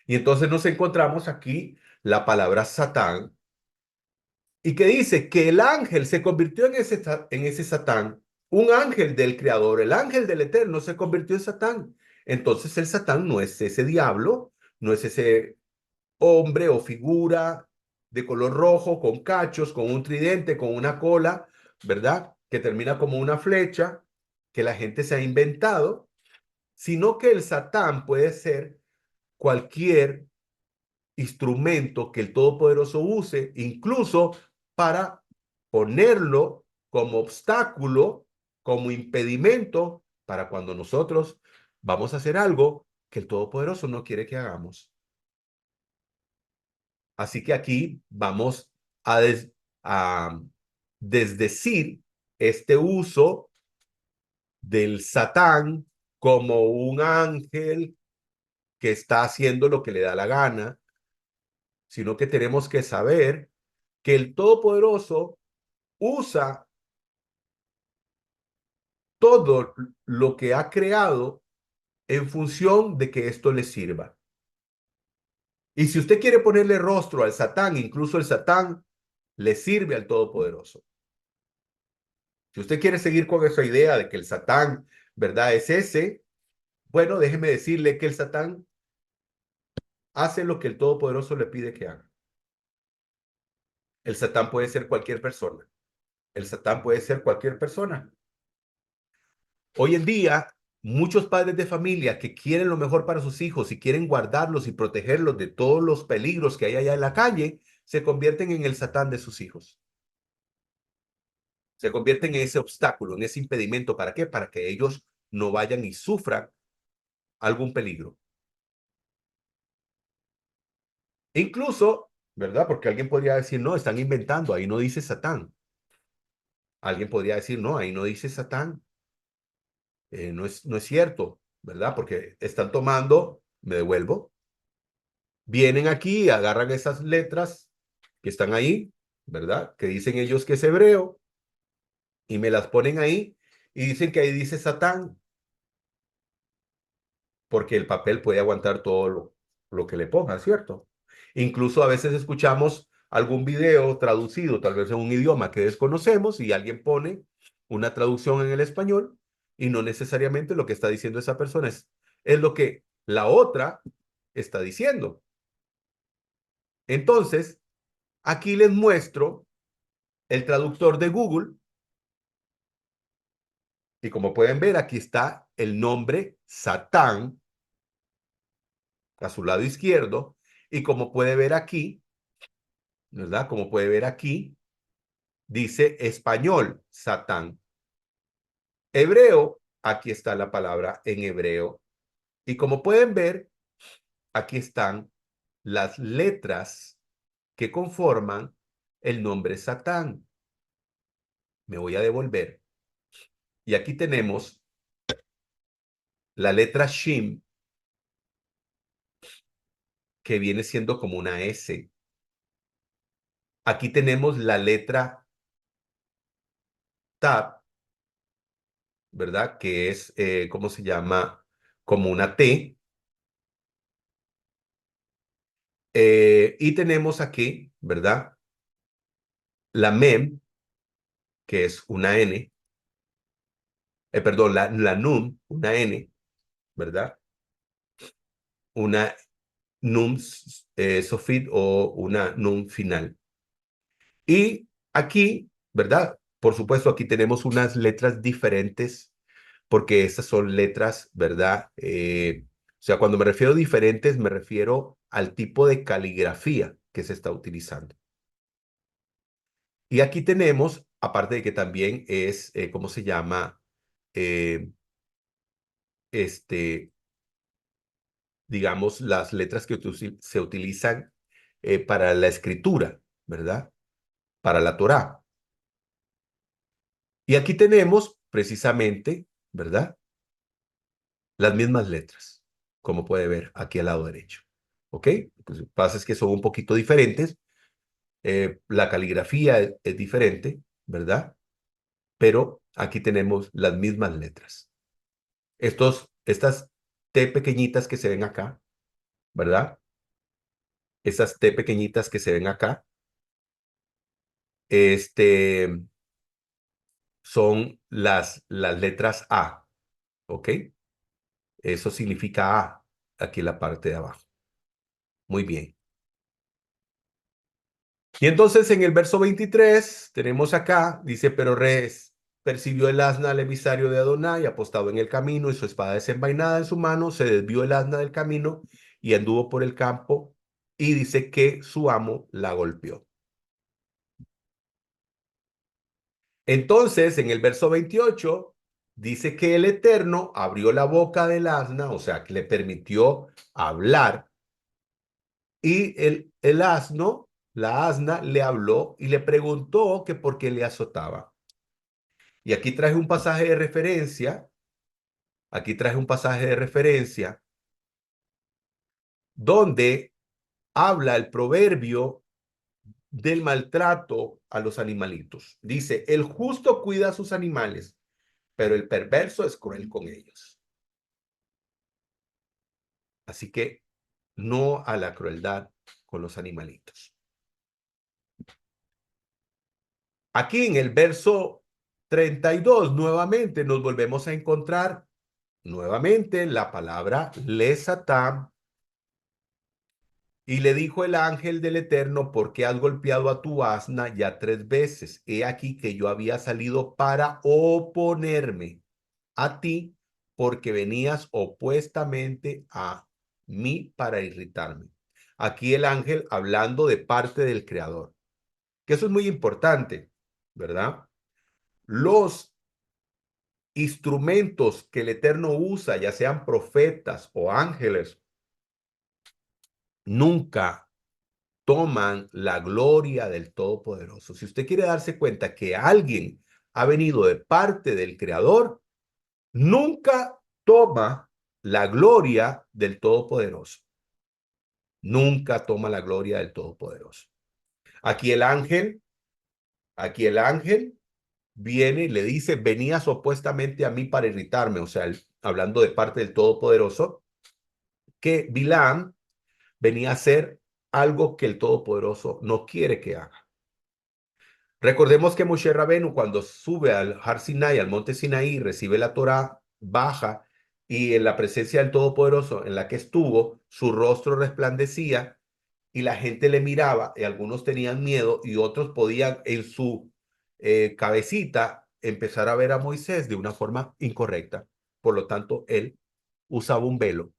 Y entonces nos encontramos aquí la palabra Satán y que dice que el ángel se convirtió en ese Satán, un ángel del Creador, el ángel del Eterno se convirtió en Satán. Entonces el Satán no es ese diablo, no es ese hombre o figura de color rojo, con cachos, con un tridente, con una cola, ¿verdad? Que termina como una flecha que la gente se ha inventado, sino que el Satán puede ser cualquier instrumento que el Todopoderoso use, incluso para ponerlo como obstáculo, como impedimento para cuando nosotros vamos a hacer algo que el Todopoderoso no quiere que hagamos. Así que aquí vamos a desdecir este uso del Satán como un ángel que está haciendo lo que le da la gana, sino que tenemos que saber que el Todopoderoso usa todo lo que ha creado en función de que esto le sirva. Y si usted quiere ponerle rostro al Satán, incluso el Satán le sirve al Todopoderoso. Si usted quiere seguir con esa idea de que el Satán, ¿verdad? Es ese, bueno, déjeme decirle que el Satán hace lo que el Todopoderoso le pide que haga. El Satán puede ser cualquier persona. El Satán puede ser cualquier persona. Hoy en día, muchos padres de familia que quieren lo mejor para sus hijos y quieren guardarlos y protegerlos de todos los peligros que hay allá en la calle, se convierten en el Satán de sus hijos. Se convierten en ese obstáculo, en ese impedimento. ¿Para qué? Para que ellos no vayan y sufran algún peligro. Incluso, ¿verdad? Porque alguien podría decir, no, están inventando, ahí no dice Satán. Alguien podría decir, no, ahí no dice Satán. No es cierto, ¿verdad? Porque están tomando, me devuelvo, vienen aquí, agarran esas letras que están ahí, ¿verdad? Que dicen ellos que es hebreo, y me las ponen ahí y dicen que ahí dice Satán, porque el papel puede aguantar todo lo que le pongan, ¿cierto? Incluso a veces escuchamos algún video traducido, tal vez en un idioma que desconocemos, y alguien pone una traducción en el español, y no necesariamente lo que está diciendo esa persona es lo que la otra está diciendo. Entonces, aquí les muestro el traductor de Google, y como pueden ver, aquí está el nombre Satán a su lado izquierdo, y como puede ver aquí, ¿verdad? Como puede ver aquí, dice español, Satán. Hebreo, aquí está la palabra en hebreo. Y como pueden ver, aquí están las letras que conforman el nombre Satán. Me voy a devolver. Y aquí tenemos la letra Shin, que viene siendo como una S. Aquí tenemos la letra Tab, ¿verdad? Que es, ¿cómo se llama? Como una T. Y tenemos aquí, ¿verdad? La Mem, que es una N. Perdón, la Num, una N, ¿verdad? Una Num Sofit o una Num final. Y aquí, ¿verdad? Por supuesto, aquí tenemos unas letras diferentes, porque estas son letras, ¿verdad? O sea, cuando me refiero a diferentes, me refiero al tipo de caligrafía que se está utilizando. Y aquí tenemos, aparte de que también es, ¿cómo se llama? Eh, este, digamos, las letras que se utilizan para la escritura, ¿verdad? Para la Torá. Y aquí tenemos precisamente, ¿verdad? Las mismas letras, como puede ver aquí al lado derecho. ¿Ok? Lo que pasa es que son un poquito diferentes. La caligrafía es diferente, ¿verdad? Pero aquí tenemos las mismas letras. Estas T pequeñitas que se ven acá, ¿verdad? Estas T pequeñitas que se ven acá, este, son las letras A, ¿ok? Eso significa A, aquí en la parte de abajo. Muy bien. Y entonces en el verso 23 tenemos acá, dice, pero Res percibió el asna al emisario de Adonai, apostado en el camino, y su espada desenvainada en su mano, se desvió el asna del camino y anduvo por el campo, y dice que su amo la golpeó. Entonces, en el verso 28, dice que el Eterno abrió la boca del asna, o sea, que le permitió hablar, y el asno, la asna, le habló y le preguntó que por qué le azotaba. Y aquí traje un pasaje de referencia, aquí traje un pasaje de referencia donde habla el proverbio del maltrato a los animalitos. Dice, el justo cuida a sus animales, pero el perverso es cruel con ellos. Así que no a la crueldad con los animalitos. Aquí en el verso 32, nuevamente nos volvemos a encontrar nuevamente la palabra lesatam. Y le dijo el ángel del Eterno, ¿por qué has golpeado a tu asna ya 3 veces? He aquí que yo había salido para oponerme a ti, porque venías opuestamente a mí para irritarme. Aquí el ángel hablando de parte del Creador, que eso es muy importante, ¿verdad? Los instrumentos que el Eterno usa, ya sean profetas o ángeles, nunca toman la gloria del Todopoderoso. Si usted quiere darse cuenta que alguien ha venido de parte del Creador, nunca toma la gloria del Todopoderoso. Nunca toma la gloria del Todopoderoso. Aquí el ángel, aquí el ángel viene y le dice, venías opuestamente a mí para irritarme, o sea, hablando de parte del Todopoderoso, que Bilam venía a hacer algo que el Todopoderoso no quiere que haga. Recordemos que Moshe Rabenu, cuando sube al Har Sinai, al monte Sinaí, recibe la Torá, baja, y en la presencia del Todopoderoso en la que estuvo, su rostro resplandecía y la gente le miraba, y algunos tenían miedo y otros podían en su cabecita empezar a ver a Moisés de una forma incorrecta. Por lo tanto, él usaba un velo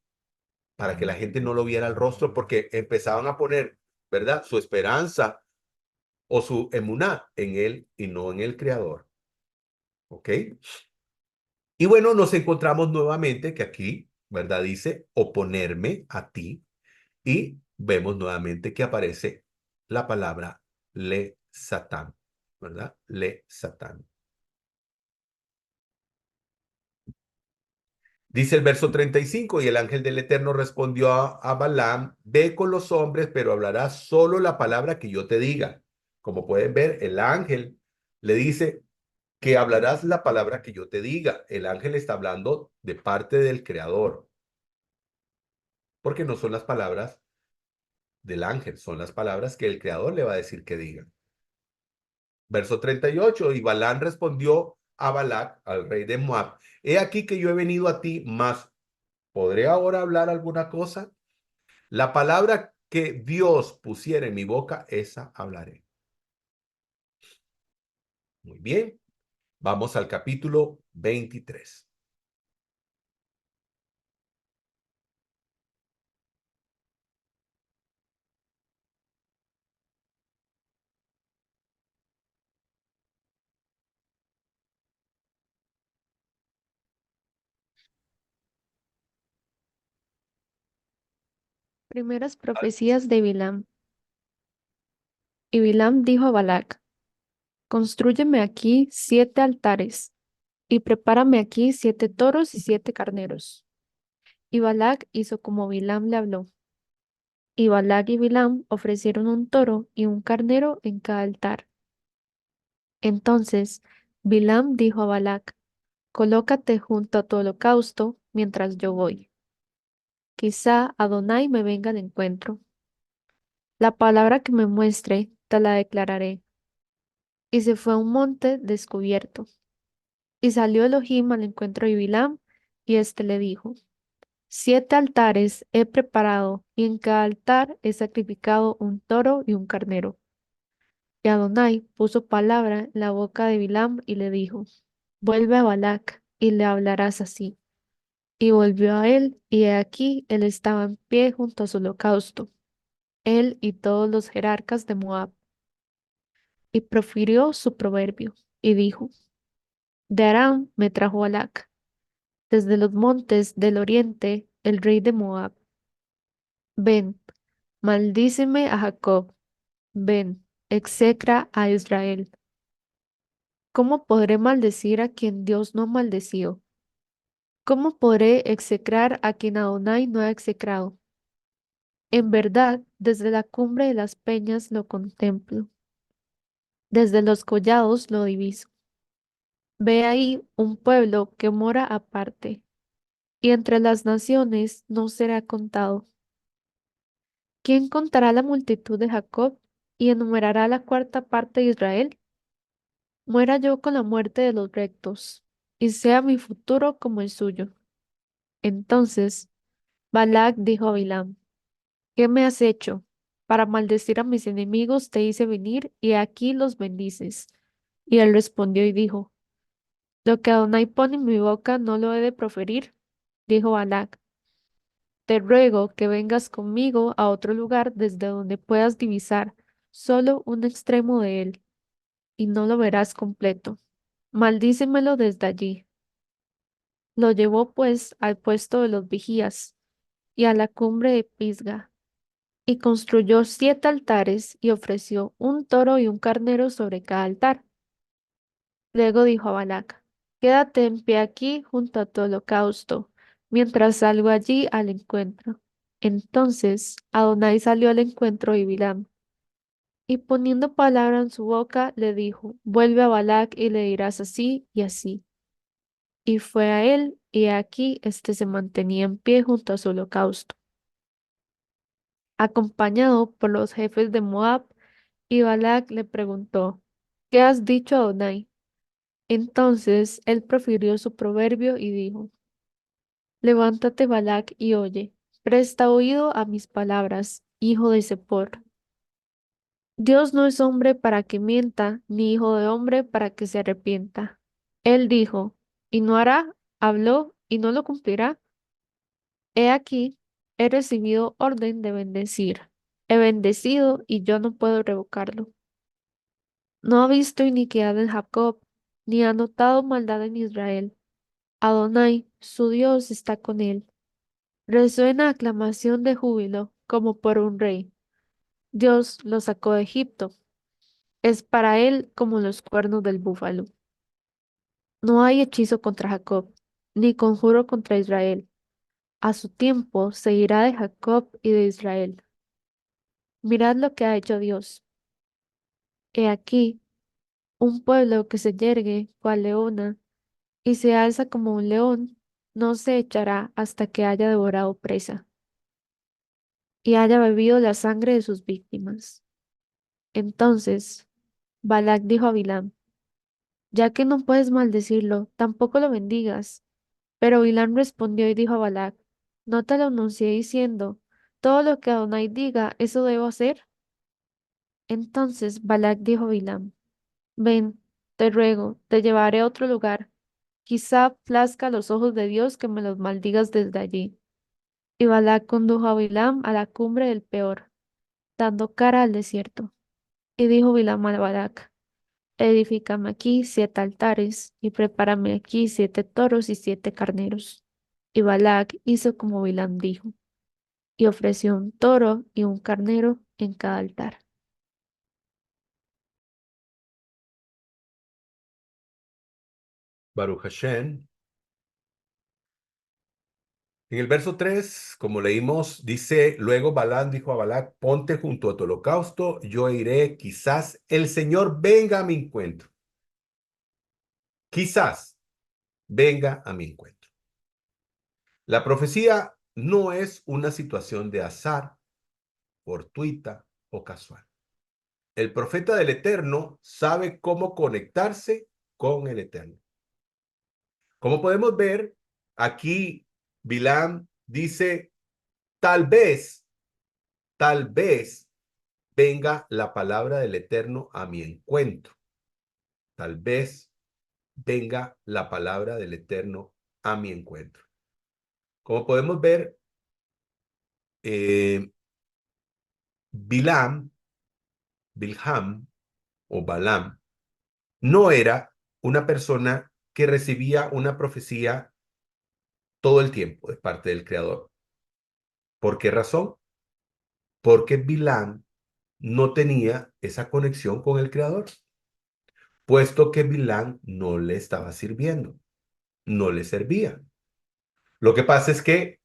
para que la gente no lo viera el rostro, porque empezaban a poner, ¿verdad?, su esperanza o su emuná en él y no en el creador. ¿Ok? Y bueno, nos encontramos nuevamente que aquí, ¿verdad? Dice oponerme a ti, y vemos nuevamente que aparece la palabra le satán, ¿verdad? Le satán. Dice el verso 35, y el ángel del Eterno respondió a Balaam, ve con los hombres, pero hablarás solo la palabra que yo te diga. Como pueden ver, el ángel le dice, que hablarás la palabra que yo te diga. El ángel está hablando de parte del Creador, porque no son las palabras del ángel, son las palabras que el Creador le va a decir que diga. Verso 38, y Balán respondió a Balac, al rey de Moab, he aquí que yo he venido a ti, mas ¿podré ahora hablar alguna cosa? La palabra que Dios pusiera en mi boca, esa hablaré. Muy bien, vamos al capítulo 23. Primeras profecías de Bilam. Y Bilam dijo a Balac, constrúyeme aquí 7 altares, y prepárame aquí 7 toros y 7 carneros. Y Balac hizo como Bilam le habló. Y Balac y Bilam ofrecieron un toro y un carnero en cada altar. Entonces Bilam dijo a Balac, colócate junto a tu holocausto mientras yo voy. Quizá Adonai me venga al encuentro. La palabra que me muestre, te la declararé. Y se fue a un monte descubierto. Y salió Elohim al encuentro de Bilam, y éste le dijo, 7 altares he preparado, y en cada altar he sacrificado un toro y un carnero. Y Adonai puso palabra en la boca de Bilam y le dijo, vuelve a Balac y le hablarás así. Y volvió a él, y he aquí él estaba en pie junto a su holocausto, él y todos los jerarcas de Moab. Y profirió su proverbio, y dijo, de Aram me trajo Balac, desde los montes del oriente, el rey de Moab. Ven, maldíceme a Jacob, ven, execra a Israel. ¿Cómo podré maldecir a quien Dios no ha maldecido? ¿Cómo podré execrar a quien Adonai no ha execrado? En verdad, desde la cumbre de las peñas lo contemplo, desde los collados lo diviso. Ve ahí un pueblo que mora aparte, y entre las naciones no será contado. ¿Quién contará la multitud de Jacob y enumerará la cuarta parte de Israel? Muera yo con la muerte de los rectos, y sea mi futuro como el suyo. Entonces Balac dijo a Bilam, ¿qué me has hecho? Para maldecir a mis enemigos te hice venir, y aquí los bendices. Y él respondió y dijo, lo que Adonai pone en mi boca no lo he de proferir. Dijo Balac, te ruego que vengas conmigo a otro lugar desde donde puedas divisar solo un extremo de él, y no lo verás completo. Maldícemelo desde allí. Lo llevó pues al puesto de los vigías y a la cumbre de Pisga, y construyó 7 altares y ofreció un toro y un carnero sobre cada altar. Luego dijo a Balac, quédate en pie aquí junto a tu holocausto, mientras salgo allí al encuentro. Entonces Adonai salió al encuentro de Bilam, y poniendo palabra en su boca, le dijo, vuelve a Balac y le dirás así y así. Y fue a él, y aquí éste se mantenía en pie junto a su holocausto, acompañado por los jefes de Moab, y Balac le preguntó, ¿qué has dicho, Adonai? Entonces él profirió su proverbio y dijo, levántate, Balac, y oye, presta oído a mis palabras, hijo de Zippor. Dios no es hombre para que mienta, ni hijo de hombre para que se arrepienta. Él dijo, y no hará, habló, y no lo cumplirá. He aquí, he recibido orden de bendecir. He bendecido y yo no puedo revocarlo. No ha visto iniquidad en Jacob, ni ha notado maldad en Israel. Adonai, su Dios, está con él. Resuena aclamación de júbilo, como por un rey. Dios lo sacó de Egipto. Es para él como los cuernos del búfalo. No hay hechizo contra Jacob, ni conjuro contra Israel. A su tiempo se irá de Jacob y de Israel. Mirad lo que ha hecho Dios. He aquí, un pueblo que se yergue cual leona y se alza como un león, no se echará hasta que haya devorado presa y haya bebido la sangre de sus víctimas. Entonces Balac dijo a Bilam, ya que no puedes maldecirlo, tampoco lo bendigas. Pero Bilam respondió y dijo a Balac, ¿no te lo anuncié diciendo, todo lo que Adonai diga, eso debo hacer? Entonces Balac dijo a Bilam, ven, te ruego, te llevaré a otro lugar. Quizá plazca a los ojos de Dios que me los maldigas desde allí. Y Balac condujo a Bilam a la cumbre del Peor, dando cara al desierto. Y dijo Bilam a Balac, edifícame aquí 7 altares, y prepárame aquí 7 toros y 7 carneros. Y Balac hizo como Bilam dijo, y ofreció un toro y un carnero en cada altar. Baruch Hashem. En el verso 3, como leímos, dice, luego Balaam dijo a Balac, ponte junto a tu holocausto, yo iré, quizás el Señor venga a mi encuentro. Quizás venga a mi encuentro. La profecía no es una situación de azar, fortuita o casual. El profeta del Eterno sabe cómo conectarse con el Eterno. Como podemos ver, aquí Bilam dice, tal vez venga la palabra del Eterno a mi encuentro. Tal vez venga la palabra del Eterno a mi encuentro. Como podemos ver, Bilham o Balaam no era una persona que recibía una profecía todo el tiempo de parte del Creador. ¿Por qué razón? Porque Bilham no tenía esa conexión con el Creador, puesto que Bilham no le estaba sirviendo, no le servía. Lo que pasa es que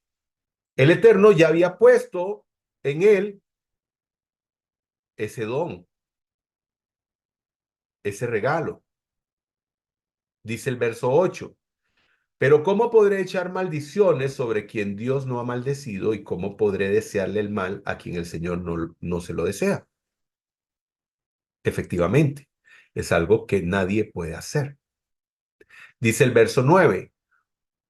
el Eterno ya había puesto en él ese don, ese regalo. Dice el verso 8. Pero ¿cómo podré echar maldiciones sobre quien Dios no ha maldecido y cómo podré desearle el mal a quien el Señor no se lo desea? Efectivamente, es algo que nadie puede hacer. Dice el verso 9,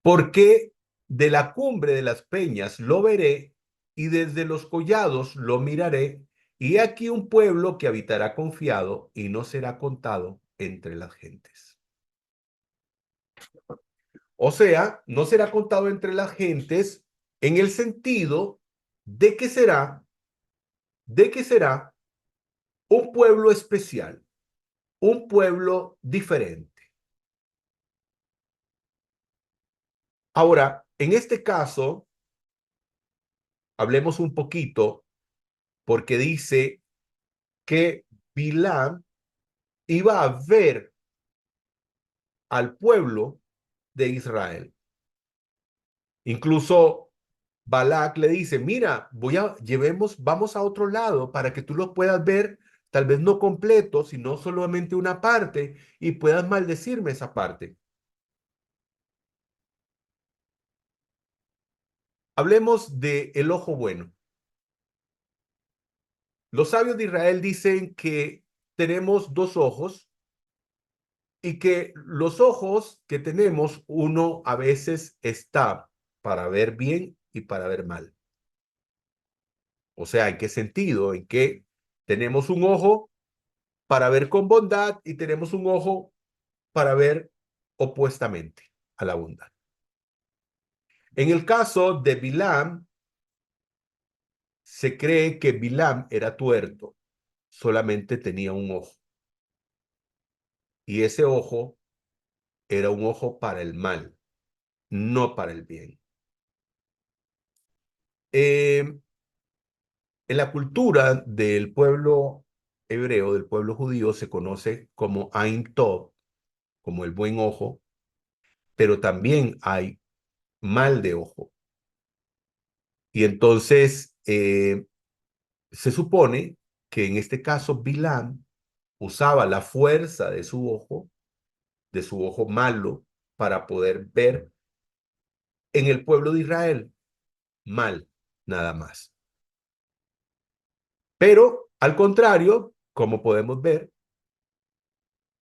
porque de la cumbre de las peñas lo veré y desde los collados lo miraré, y he aquí un pueblo que habitará confiado y no será contado entre las gentes. O sea, no será contado entre las gentes en el sentido de que será un pueblo especial, un pueblo diferente. Ahora, en este caso, hablemos un poquito porque dice que Bilham iba a ver al pueblo de Israel. Incluso Balac le dice, mira, vamos a otro lado para que tú lo puedas ver, tal vez no completo, sino solamente una parte, y puedas maldecirme esa parte. Hablemos de el ojo bueno. Los sabios de Israel dicen que tenemos dos ojos y que los ojos que tenemos, uno a veces está para ver bien y para ver mal. O sea, ¿en qué sentido? En que tenemos un ojo para ver con bondad y tenemos un ojo para ver opuestamente a la bondad. En el caso de Bilham, se cree que Bilham era tuerto, solamente tenía un ojo. Y ese ojo era un ojo para el mal, no para el bien. En la cultura del pueblo hebreo, del pueblo judío, se conoce como Ain Tov, como el buen ojo, pero también hay mal de ojo. Y entonces se supone que en este caso Bilham usaba la fuerza de su ojo malo, para poder ver en el pueblo de Israel mal, nada más. Pero al contrario, como podemos ver,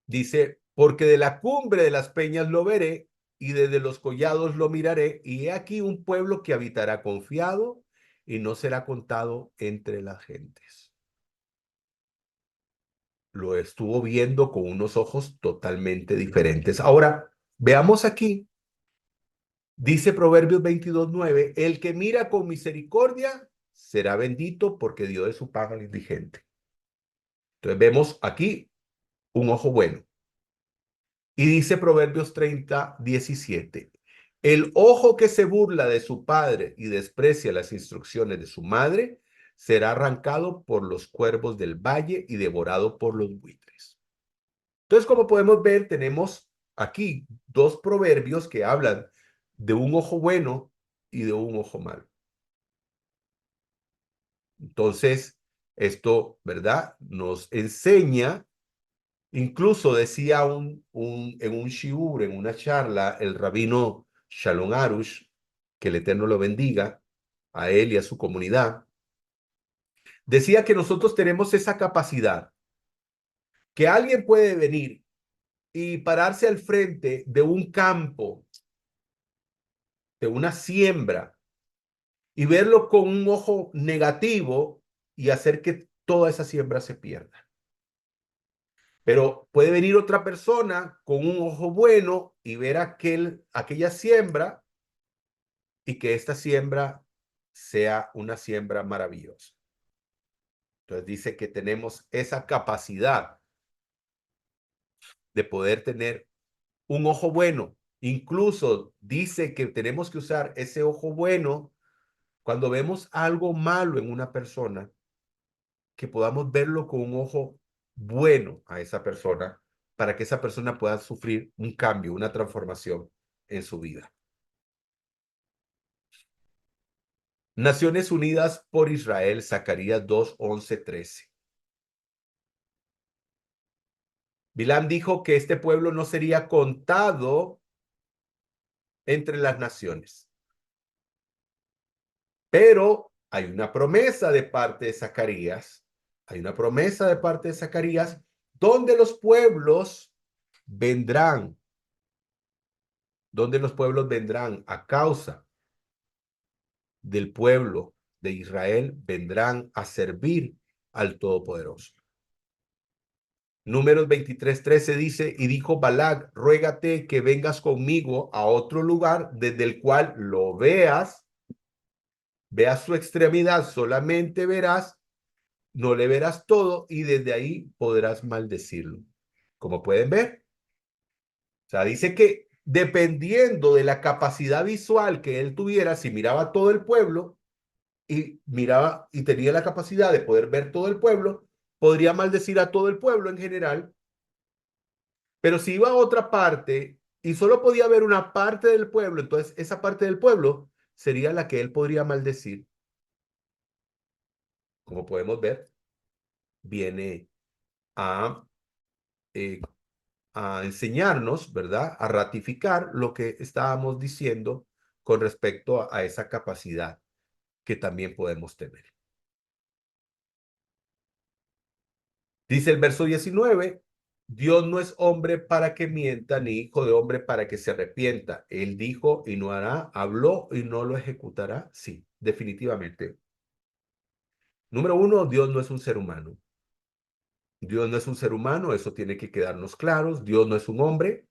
dice, porque de la cumbre de las peñas lo veré y desde los collados lo miraré, y he aquí un pueblo que habitará confiado y no será contado entre las gentes. Lo estuvo viendo con unos ojos totalmente diferentes. Ahora, veamos aquí, dice Proverbios 22:9, el que mira con misericordia será bendito porque dio de su paga al indigente. Entonces vemos aquí un ojo bueno. Y dice Proverbios 30:17, el ojo que se burla de su padre y desprecia las instrucciones de su madre será arrancado por los cuervos del valle y devorado por los buitres. Entonces, como podemos ver, tenemos aquí dos proverbios que hablan de un ojo bueno y de un ojo malo. Entonces, esto, ¿verdad? Nos enseña. Incluso decía en un shiur, en una charla, el rabino Shalom Arush, que el Eterno lo bendiga, a él y a su comunidad, decía que nosotros tenemos esa capacidad, que alguien puede venir y pararse al frente de un campo, de una siembra, y verlo con un ojo negativo y hacer que toda esa siembra se pierda. Pero puede venir otra persona con un ojo bueno y ver aquella siembra y que esta siembra sea una siembra maravillosa. Entonces dice que tenemos esa capacidad de poder tener un ojo bueno. Incluso dice que tenemos que usar ese ojo bueno cuando vemos algo malo en una persona, que podamos verlo con un ojo bueno a esa persona para que esa persona pueda sufrir un cambio, una transformación en su vida. Naciones Unidas por Israel, Zacarías 2, 11, 13. Bilam dijo que este pueblo no sería contado entre las naciones. Pero hay una promesa de parte de Zacarías, hay una promesa de parte de Zacarías, donde los pueblos vendrán, a causa del pueblo de Israel, vendrán a servir al Todopoderoso. Números 23:13 dice, y dijo Balac, ruégate que vengas conmigo a otro lugar desde el cual lo veas su extremidad, solamente verás, no le verás todo y desde ahí podrás maldecirlo. Como pueden ver, o sea, dice que dependiendo de la capacidad visual que él tuviera, si miraba todo el pueblo y miraba y tenía la capacidad de poder ver todo el pueblo, podría maldecir a todo el pueblo en general. Pero si iba a otra parte y solo podía ver una parte del pueblo, entonces esa parte del pueblo sería la que él podría maldecir. Como podemos ver, viene a, eh, a enseñarnos, ¿verdad? A ratificar lo que estábamos diciendo con respecto a esa capacidad que también podemos tener. Dice el verso 19, Dios no es hombre para que mienta, ni hijo de hombre para que se arrepienta. Él dijo y no hará, habló y no lo ejecutará. Sí, definitivamente. Número uno, Dios no es un ser humano. Dios no es un ser humano, eso tiene que quedarnos claros. Dios no es un hombre.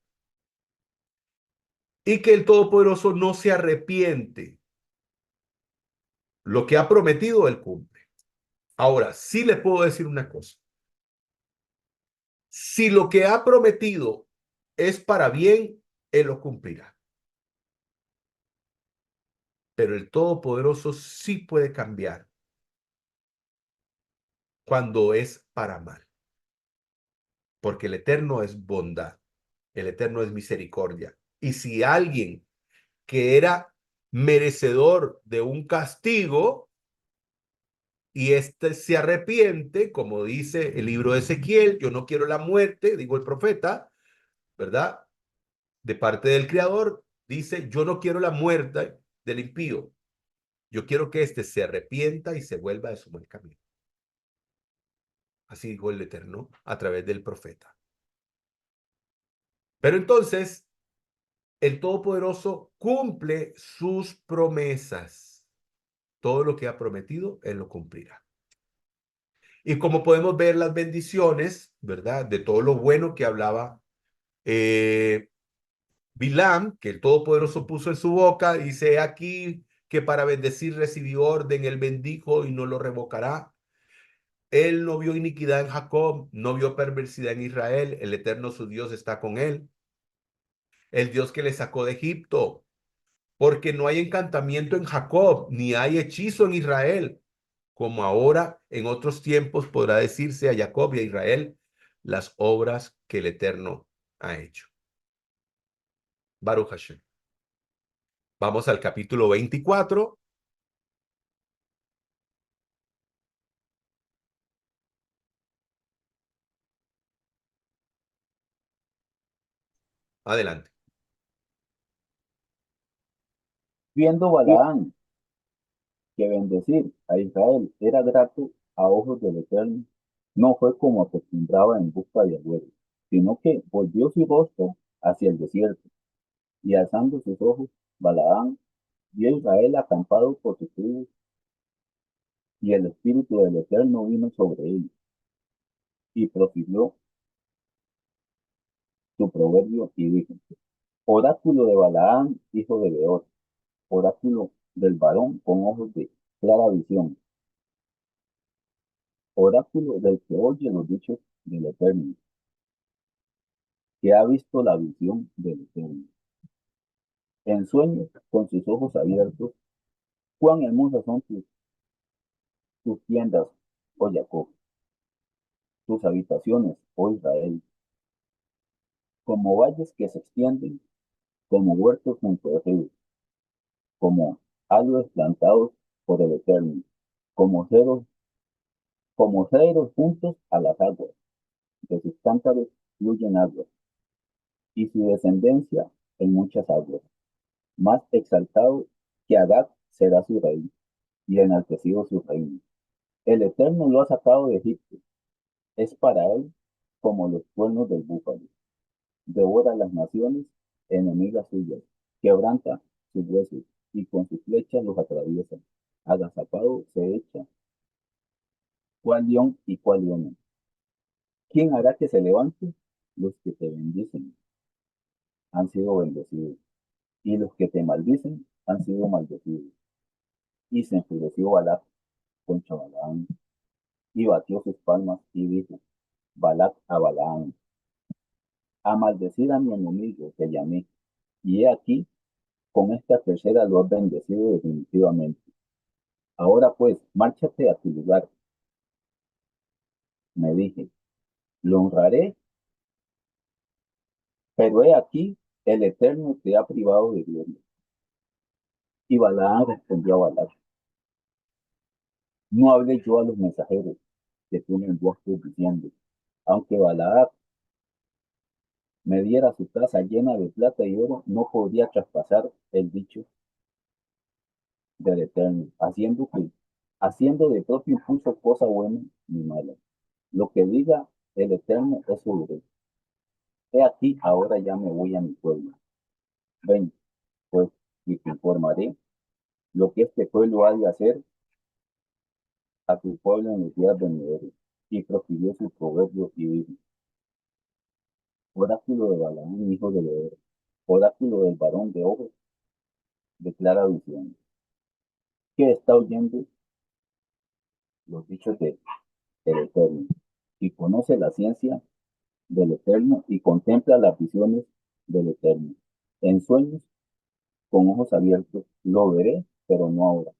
Y que el Todopoderoso no se arrepiente. Lo que ha prometido, Él cumple. Ahora, sí le puedo decir una cosa. Si lo que ha prometido es para bien, Él lo cumplirá. Pero el Todopoderoso sí puede cambiar cuando es para mal. Porque el Eterno es bondad. El Eterno es misericordia. Y si alguien que era merecedor de un castigo y este se arrepiente, como dice el libro de Ezequiel, yo no quiero la muerte, digo el profeta, ¿verdad? De parte del Creador, dice, yo no quiero la muerte del impío. Yo quiero que éste se arrepienta y se vuelva de su buen camino. Así dijo el Eterno a través del profeta. Pero entonces, el Todopoderoso cumple sus promesas. Todo lo que ha prometido, Él lo cumplirá. Y como podemos ver las bendiciones, ¿verdad? De todo lo bueno que hablaba Bilam, que el Todopoderoso puso en su boca, dice aquí que para bendecir recibió orden, él bendijo y no lo revocará. Él no vio iniquidad en Jacob, no vio perversidad en Israel, el Eterno su Dios está con él. El Dios que le sacó de Egipto, porque no hay encantamiento en Jacob, ni hay hechizo en Israel, como ahora en otros tiempos podrá decirse a Jacob y a Israel las obras que el Eterno ha hecho. Baruch Hashem. Vamos al capítulo 24. Adelante. Viendo Balaán que bendecir a Israel era grato a ojos del Eterno, no fue como acostumbraba en busca de agüero, sino que volvió su rostro hacia el desierto, y alzando sus ojos, Balaán vio Israel acampado por sus tribus, y el Espíritu del Eterno vino sobre él, y profirió su proverbio y dijo, oráculo de Balaán, hijo de Beor, oráculo del varón con ojos de clara visión, oráculo del que oye los dichos del Eterno, que ha visto la visión del Eterno. En sueños, con sus ojos abiertos, cuán hermosas son tus tiendas, oh Jacob, tus habitaciones, oh Israel, como valles que se extienden, como huertos junto al río, como árboles plantados por el Eterno, como cedros juntos a las aguas, de sus cántaros fluyen aguas, y su descendencia en muchas aguas. Más exaltado que Adad será su rey, y enaltecido su reino. El Eterno lo ha sacado de Egipto, es para él como los cuernos del búfalo. Devora las naciones enemigas suyas, quebranta sus huesos, y con sus flechas los atraviesa. Agazapado se echa, cual león y cual leona. ¿Quién hará que se levante? Los que te bendicen han sido bendecidos, y los que te maldicen han sido maldecidos. Y se enfureció Balac contra Balaam, y batió sus palmas, y dijo, Balac a Balaam, a maldecir a mi enemigo te llamé, y he aquí, con esta tercera lo has bendecido definitivamente. Ahora pues, márchate a tu lugar. Me dije, lo honraré, pero he aquí, el Eterno te ha privado de gloria. Y Balaam respondió a Balac, no hablé yo a los mensajeros que tú me enviaste diciendo, aunque Balaam me diera su casa llena de plata y oro, no podría traspasar el dicho del Eterno, haciendo de propio impulso cosa buena ni mala. Lo que diga el Eterno es seguro. He aquí, ahora ya me voy a mi pueblo. Ven, pues, y te informaré lo que este pueblo ha de hacer a tu pueblo en los días venideros. Y profirió su proverbio y dijo, oráculo de Balaam, hijo de Beor, oráculo del varón de ojos, declara visión, que está oyendo los dichos del Eterno, y conoce la ciencia del Eterno, y contempla las visiones del Eterno. En sueños, con ojos abiertos, lo veré, pero no ahora.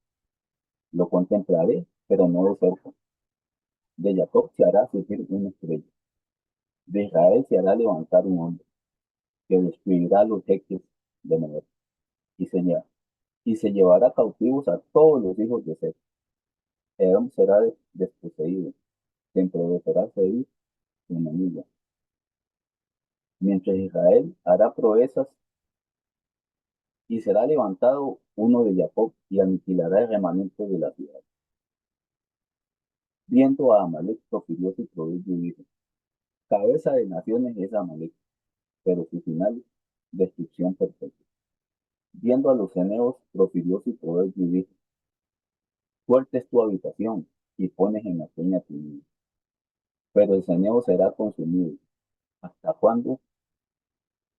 Lo contemplaré, pero no de cerca. De Jacob se hará surgir una estrella. De Israel se hará levantar un hombre que destruirá los jeques de Moab y se llevará cautivos a todos los hijos de Seth. Edom será desposeído, se empobrecerá Seir, su enemigo. Mientras Israel hará proezas y será levantado uno de Jacob y aniquilará el remanente de la ciudad. Viendo a Amalek, profirió su proverbio y dijo, cabeza de naciones es Amalek, pero su final, destrucción perfecta. Viendo a los ceneos, profirió su proverbio y dijo, fuerte es tu habitación, y pones en la peña tu nido. Pero el ceneo será consumido. ¿Hasta cuándo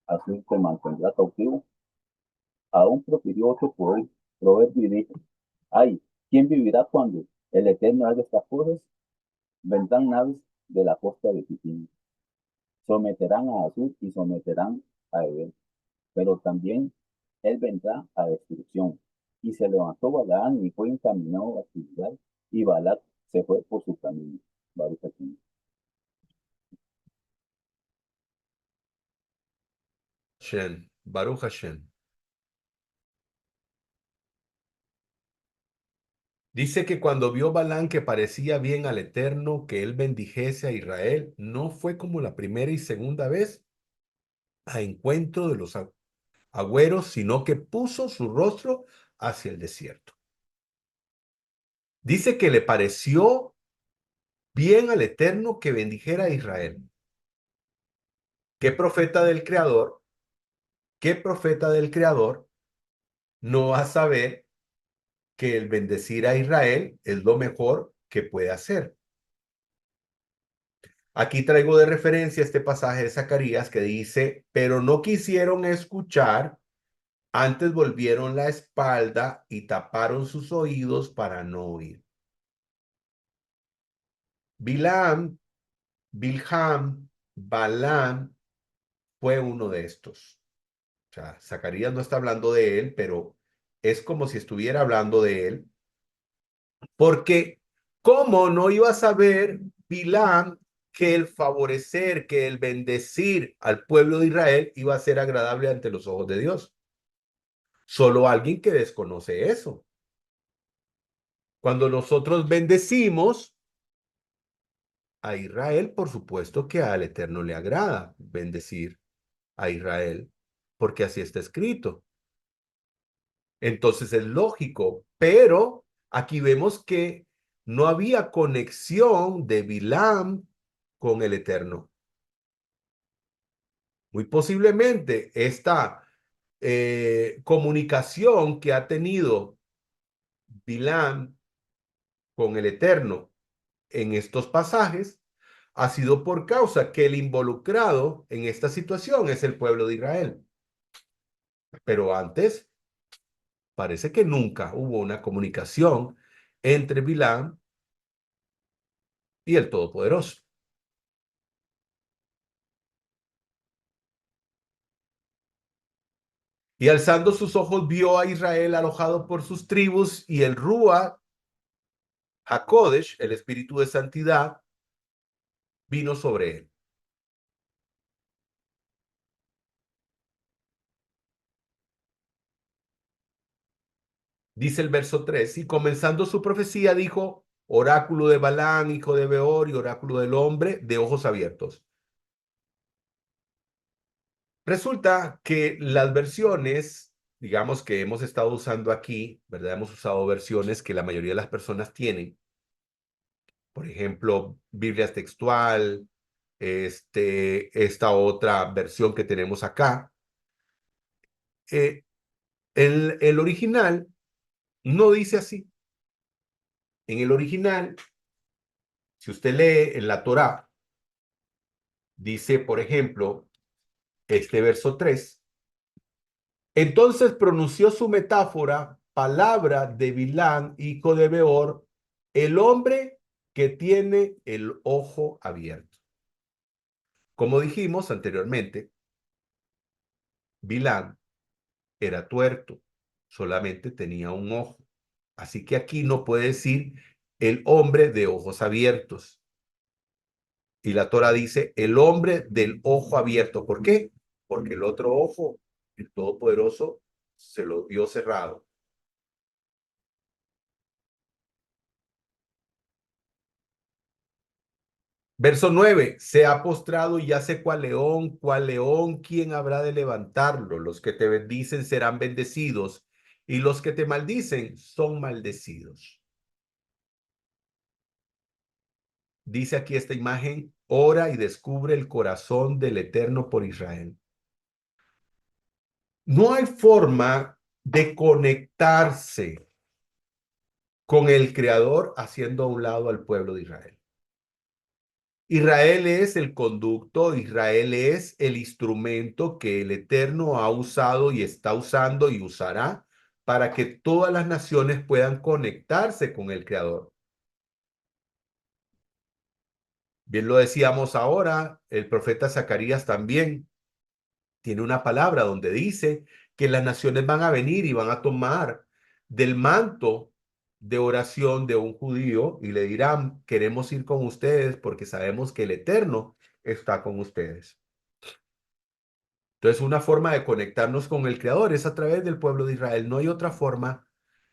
así te mantendrá cautivo? Aún profirió otro proverbio y dijo, ay, ¿quién vivirá cuando el Eterno haga estas cosas? Vendrán naves de la costa de Sitín, someterán a Asur y someterán a Edom, pero también él vendrá a destrucción. Y se levantó Balaán y fue encaminado a su lugar, y Balac se fue por su camino. Hashem, Baruch Hashem. Dice que cuando vio Balán que parecía bien al Eterno que él bendijese a Israel, no fue como la primera y segunda vez a encuentro de los agüeros, sino que puso su rostro hacia el desierto. Dice que le pareció bien al Eterno que bendijera a Israel. ¿Qué profeta del Creador? ¿Qué profeta del Creador no va a saber que el bendecir a Israel es lo mejor que puede hacer. Aquí traigo de referencia este pasaje de Zacarías que dice, pero no quisieron escuchar, antes volvieron la espalda y taparon sus oídos para no oír. Bilam, Bilham, Balaam fue uno de estos. O sea, Zacarías no está hablando de él, pero es como si estuviera hablando de él, porque ¿cómo no iba a saber Bilam que el favorecer, que el bendecir al pueblo de Israel iba a ser agradable ante los ojos de Dios? Solo alguien que desconoce eso. Cuando nosotros bendecimos a Israel, por supuesto que al Eterno le agrada bendecir a Israel, porque así está escrito. Entonces es lógico, pero aquí vemos que no había conexión de Bilam con el Eterno. Muy posiblemente esta comunicación que ha tenido Bilam con el Eterno en estos pasajes ha sido por causa que el involucrado en esta situación es el pueblo de Israel. Pero antes parece que nunca hubo una comunicación entre Bilam y el Todopoderoso. Y alzando sus ojos vio a Israel alojado por sus tribus y el Rúa HaKodesh, el espíritu de santidad, vino sobre él. Dice el verso 3, y comenzando su profecía dijo, oráculo de Balaam, hijo de Beor, y oráculo del hombre de ojos abiertos. Resulta que las versiones, digamos que hemos estado usando aquí, ¿verdad? Hemos usado versiones que la mayoría de las personas tienen. Por ejemplo, Biblia textual, esta otra versión que tenemos acá. El original no dice así. En el original, si usted lee en la Torá, dice, por ejemplo, este verso 3, entonces pronunció su metáfora, palabra de Bilán, hijo de Beor, el hombre que tiene el ojo abierto. Como dijimos anteriormente, Bilán era tuerto, solamente tenía un ojo. Así que aquí no puede decir el hombre de ojos abiertos. Y la Torah dice el hombre del ojo abierto. ¿Por qué? Porque el otro ojo, el Todopoderoso, se lo dio cerrado. Verso 9, se ha postrado y yace cual león, ¿quién habrá de levantarlo? Los que te bendicen serán bendecidos y los que te maldicen son maldecidos. Dice aquí esta imagen, ora y descubre el corazón del Eterno por Israel. No hay forma de conectarse con el Creador haciendo a un lado al pueblo de Israel. Israel es el conducto, Israel es el instrumento que el Eterno ha usado y está usando y usará para que todas las naciones puedan conectarse con el Creador. Bien lo decíamos ahora, el profeta Zacarías también tiene una palabra donde dice que las naciones van a venir y van a tomar del manto de oración de un judío y le dirán, queremos ir con ustedes porque sabemos que el Eterno está con ustedes. Entonces, una forma de conectarnos con el Creador es a través del pueblo de Israel. No hay otra forma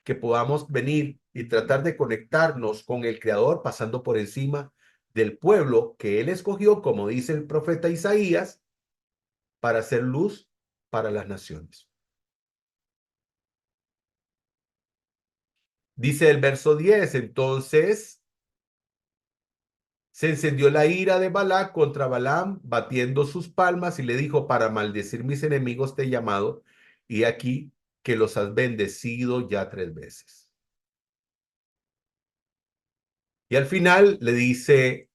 que podamos venir y tratar de conectarnos con el Creador pasando por encima del pueblo que Él escogió, como dice el profeta Isaías, para hacer luz para las naciones. Dice el verso 10, entonces se encendió la ira de Balac contra Balaam, batiendo sus palmas y le dijo, para maldecir mis enemigos te he llamado, y aquí que los has bendecido ya 3 veces. Y al final le dice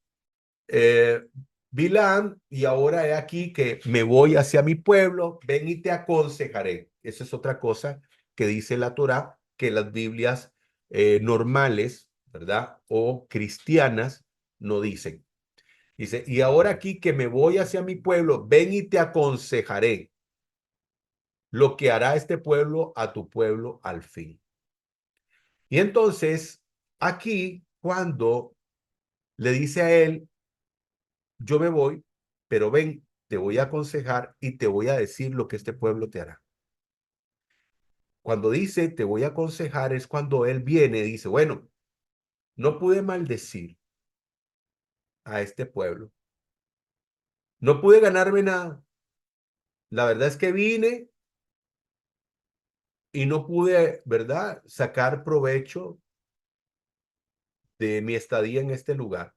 Bilam, y ahora he aquí que me voy hacia mi pueblo, ven y te aconsejaré. Esa es otra cosa que dice la Torá, que las Biblias normales, ¿verdad? O cristianas no dicen. Dice, y ahora aquí que me voy hacia mi pueblo, ven y te aconsejaré lo que hará este pueblo a tu pueblo al fin. Y entonces, aquí, cuando le dice a él, yo me voy, pero ven, te voy a aconsejar y te voy a decir lo que este pueblo te hará. Cuando dice, te voy a aconsejar, es cuando él viene y dice, bueno, no pude maldecir a este pueblo. No pude ganarme nada. La verdad es que vine y no pude, ¿verdad?, sacar provecho de mi estadía en este lugar.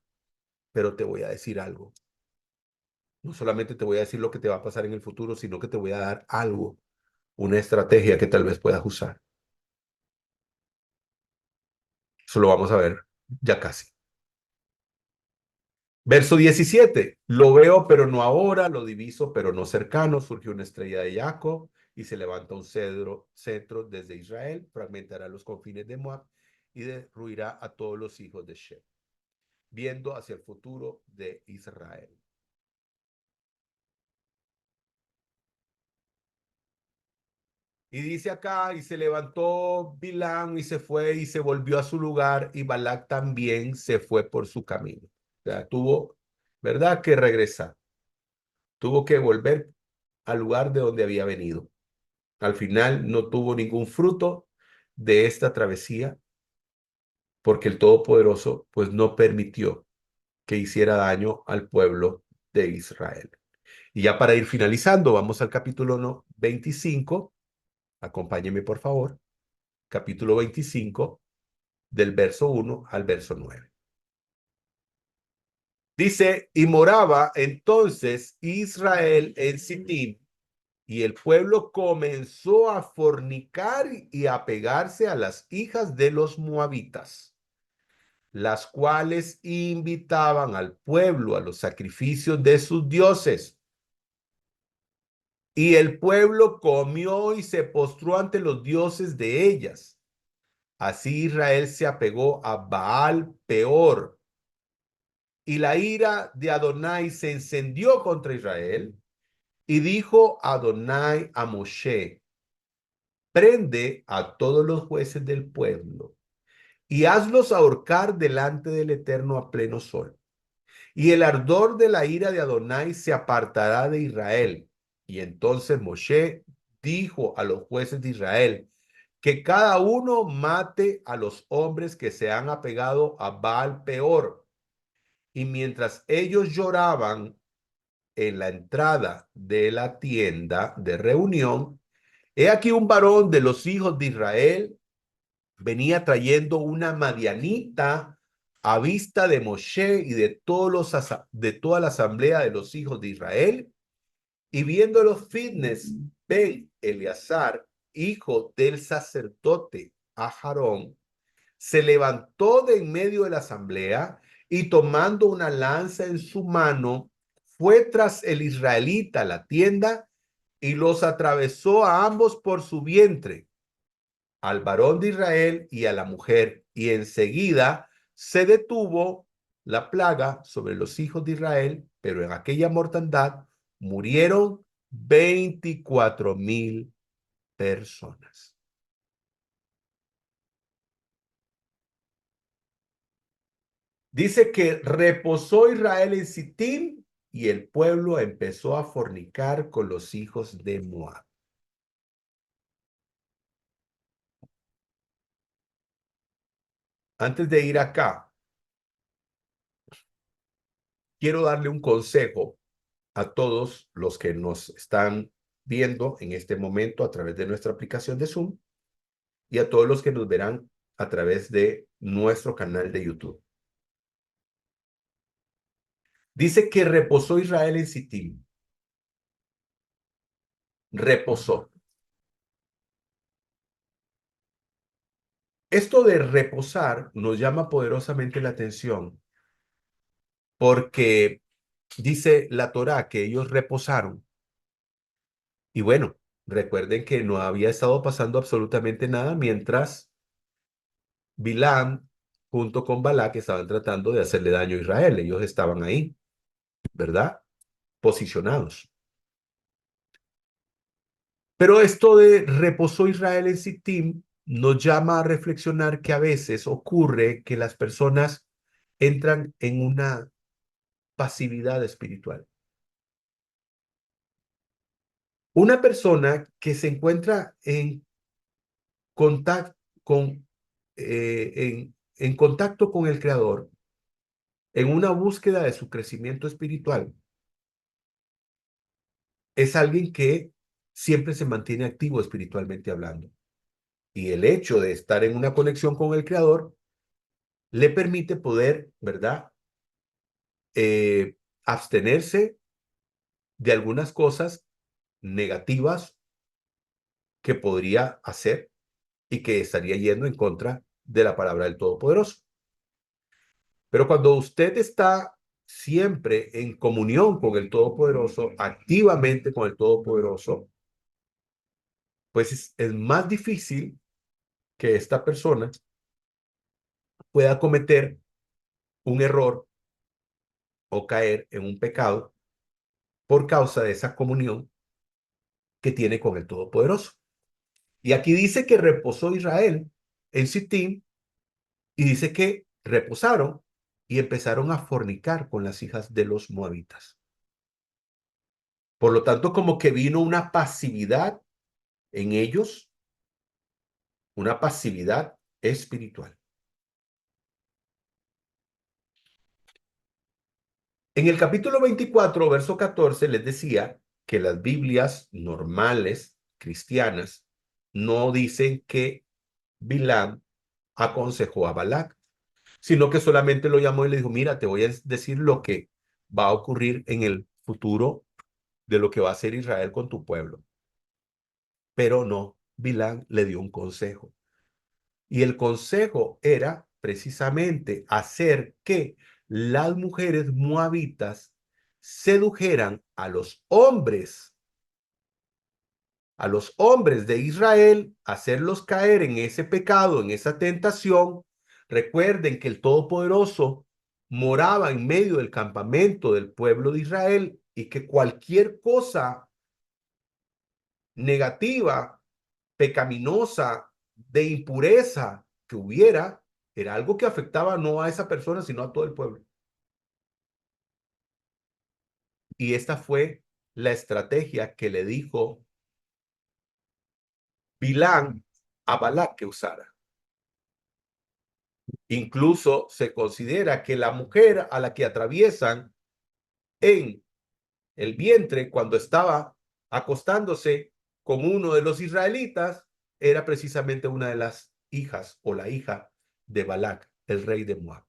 Pero te voy a decir algo. No solamente te voy a decir lo que te va a pasar en el futuro, sino que te voy a dar algo, una estrategia que tal vez puedas usar. Eso lo vamos a ver ya casi. Verso 17. Lo veo, pero no ahora, lo diviso, pero no cercano. Surgió una estrella de Jacob y se levanta un cetro desde Israel, fragmentará los confines de Moab y destruirá a todos los hijos de Shem, viendo hacia el futuro de Israel. Y dice acá, y se levantó Bilam y se fue y se volvió a su lugar, y Balac también se fue por su camino. O sea, tuvo, ¿verdad?, que regresar. Tuvo que volver al lugar de donde había venido. Al final no tuvo ningún fruto de esta travesía, porque el Todopoderoso pues no permitió que hiciera daño al pueblo de Israel. Y ya para ir finalizando, vamos al capítulo 25. Acompáñeme, por favor. Capítulo 25, del verso 1 al verso 9. Dice, y moraba entonces Israel en Sittim, y el pueblo comenzó a fornicar y a pegarse a las hijas de los moabitas, las cuales invitaban al pueblo a los sacrificios de sus dioses. Y el pueblo comió y se postró ante los dioses de ellas. Así Israel se apegó a Baal Peor. Y la ira de Adonai se encendió contra Israel. Y dijo Adonai a Moshe, prende a todos los jueces del pueblo y hazlos ahorcar delante del Eterno a pleno sol. Y el ardor de la ira de Adonai se apartará de Israel. Y entonces Moshe dijo a los jueces de Israel, que cada uno mate a los hombres que se han apegado a Baal Peor. Y mientras ellos lloraban en la entrada de la tienda de reunión, he aquí un varón de los hijos de Israel venía trayendo una madianita a vista de Moshe y de de toda la asamblea de los hijos de Israel, y viendo los fitnes, Ben Eleazar, hijo del sacerdote Aharón, se levantó de en medio de la asamblea y tomando una lanza en su mano, fue tras el israelita a la tienda y los atravesó a ambos por su vientre, al varón de Israel y a la mujer, y enseguida se detuvo la plaga sobre los hijos de Israel, pero en aquella mortandad murieron 24,000 personas. Dice que reposó Israel en Sittim y el pueblo empezó a fornicar con los hijos de Moab. Antes de ir acá, quiero darle un consejo a todos los que nos están viendo en este momento a través de nuestra aplicación de Zoom y a todos los que nos verán a través de nuestro canal de YouTube. Dice que reposó Israel en Sittim. Reposó. Esto de reposar nos llama poderosamente la atención porque dice la Torá que ellos reposaron. Y bueno, recuerden que no había estado pasando absolutamente nada mientras Bilam junto con Balac estaban tratando de hacerle daño a Israel. Ellos estaban ahí, ¿verdad? Posicionados. Pero esto de reposó Israel en Sittim nos llama a reflexionar que a veces ocurre que las personas entran en una pasividad espiritual. Una persona que se encuentra en contacto con, en contacto con el Creador, en una búsqueda de su crecimiento espiritual, es alguien que siempre se mantiene activo espiritualmente hablando. Y el hecho de estar en una conexión con el Creador le permite poder, ¿verdad? Abstenerse de algunas cosas negativas que podría hacer y que estaría yendo en contra de la palabra del Todopoderoso. Pero cuando usted está siempre en comunión con el Todopoderoso, activamente con el Todopoderoso, pues es más difícil que esta persona pueda cometer un error o caer en un pecado por causa de esa comunión que tiene con el Todopoderoso. Y aquí dice que reposó Israel en Sittim y dice que reposaron y empezaron a fornicar con las hijas de los moabitas. Por lo tanto, como que vino una pasividad en ellos, una pasividad espiritual. En el capítulo 24, verso 14, les decía que las Biblias normales, cristianas, no dicen que Bilam aconsejó a Balac, sino que solamente lo llamó y le dijo, mira, te voy a decir lo que va a ocurrir en el futuro de lo que va a hacer Israel con tu pueblo. Pero no, Bilam le dio un consejo. Y el consejo era precisamente hacer que las mujeres moabitas sedujeran a los hombres de Israel, hacerlos caer en ese pecado, en esa tentación. Recuerden que el Todopoderoso moraba en medio del campamento del pueblo de Israel y que cualquier cosa negativa, pecaminosa, de impureza que hubiera, era algo que afectaba no a esa persona, sino a todo el pueblo. Y esta fue la estrategia que le dijo Bilán a Balac que usara. Incluso se considera que la mujer a la que atraviesan en el vientre cuando estaba acostándose con uno de los israelitas era precisamente una de las hijas o la hija de Balac, el rey de Moab.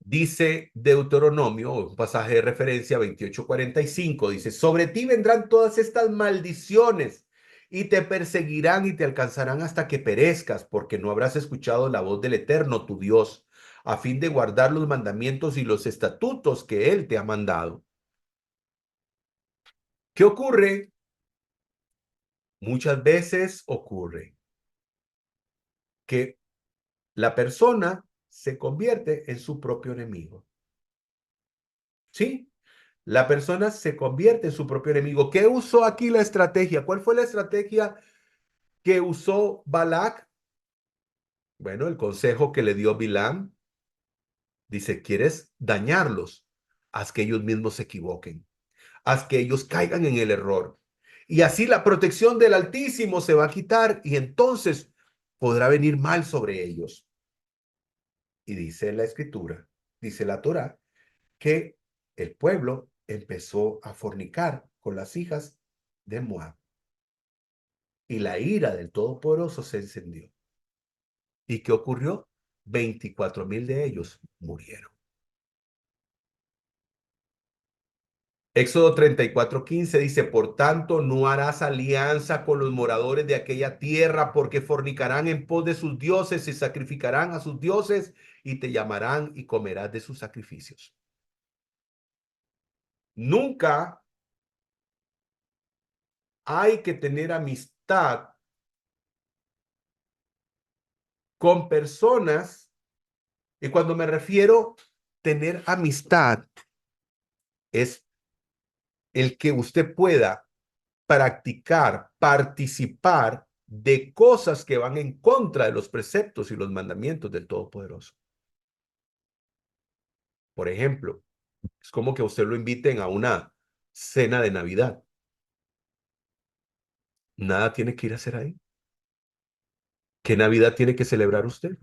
Dice Deuteronomio, un pasaje de referencia 28:45, dice, sobre ti vendrán todas estas maldiciones y te perseguirán y te alcanzarán hasta que perezcas, porque no habrás escuchado la voz del Eterno, tu Dios, a fin de guardar los mandamientos y los estatutos que Él te ha mandado. ¿Qué ocurre? Muchas veces ocurre que la persona se convierte en su propio enemigo. ¿Sí? La persona se convierte en su propio enemigo. ¿Qué usó aquí la estrategia? ¿Cuál fue la estrategia que usó Balac? Bueno, el consejo que le dio Bilam. Dice, ¿quieres dañarlos? Haz que ellos mismos se equivoquen. Haz que ellos caigan en el error. Y así la protección del Altísimo se va a quitar y entonces podrá venir mal sobre ellos. Y dice la Escritura, dice la Torá, que el pueblo empezó a fornicar con las hijas de Moab. Y la ira del Todopoderoso se encendió. ¿Y qué ocurrió? 24,000 de ellos murieron. Éxodo 34:15 dice, por tanto, no harás alianza con los moradores de aquella tierra, porque fornicarán en pos de sus dioses y sacrificarán a sus dioses y te llamarán y comerás de sus sacrificios. Nunca hay que tener amistad con personas, y cuando me refiero tener amistad, es el que usted pueda practicar, participar de cosas que van en contra de los preceptos y los mandamientos del Todopoderoso. Por ejemplo, es como que a usted lo inviten a una cena de Navidad. Nada tiene que ir a hacer ahí. ¿Qué Navidad tiene que celebrar usted?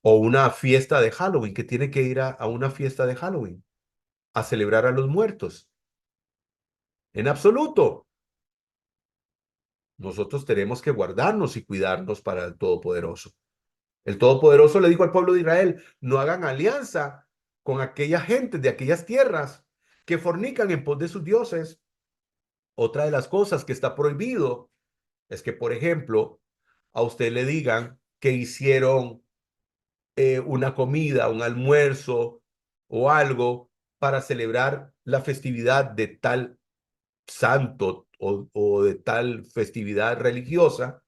O una fiesta de Halloween, que tiene que ir a una fiesta de Halloween, a celebrar a los muertos. En absoluto. Nosotros tenemos que guardarnos y cuidarnos para el Todopoderoso. El Todopoderoso le dijo al pueblo de Israel, no hagan alianza con aquella gente de aquellas tierras que fornican en pos de sus dioses. Otra de las cosas que está prohibido es que, por ejemplo, a usted le digan que hicieron una comida, un almuerzo o algo para celebrar la festividad de tal santo o de tal festividad religiosa,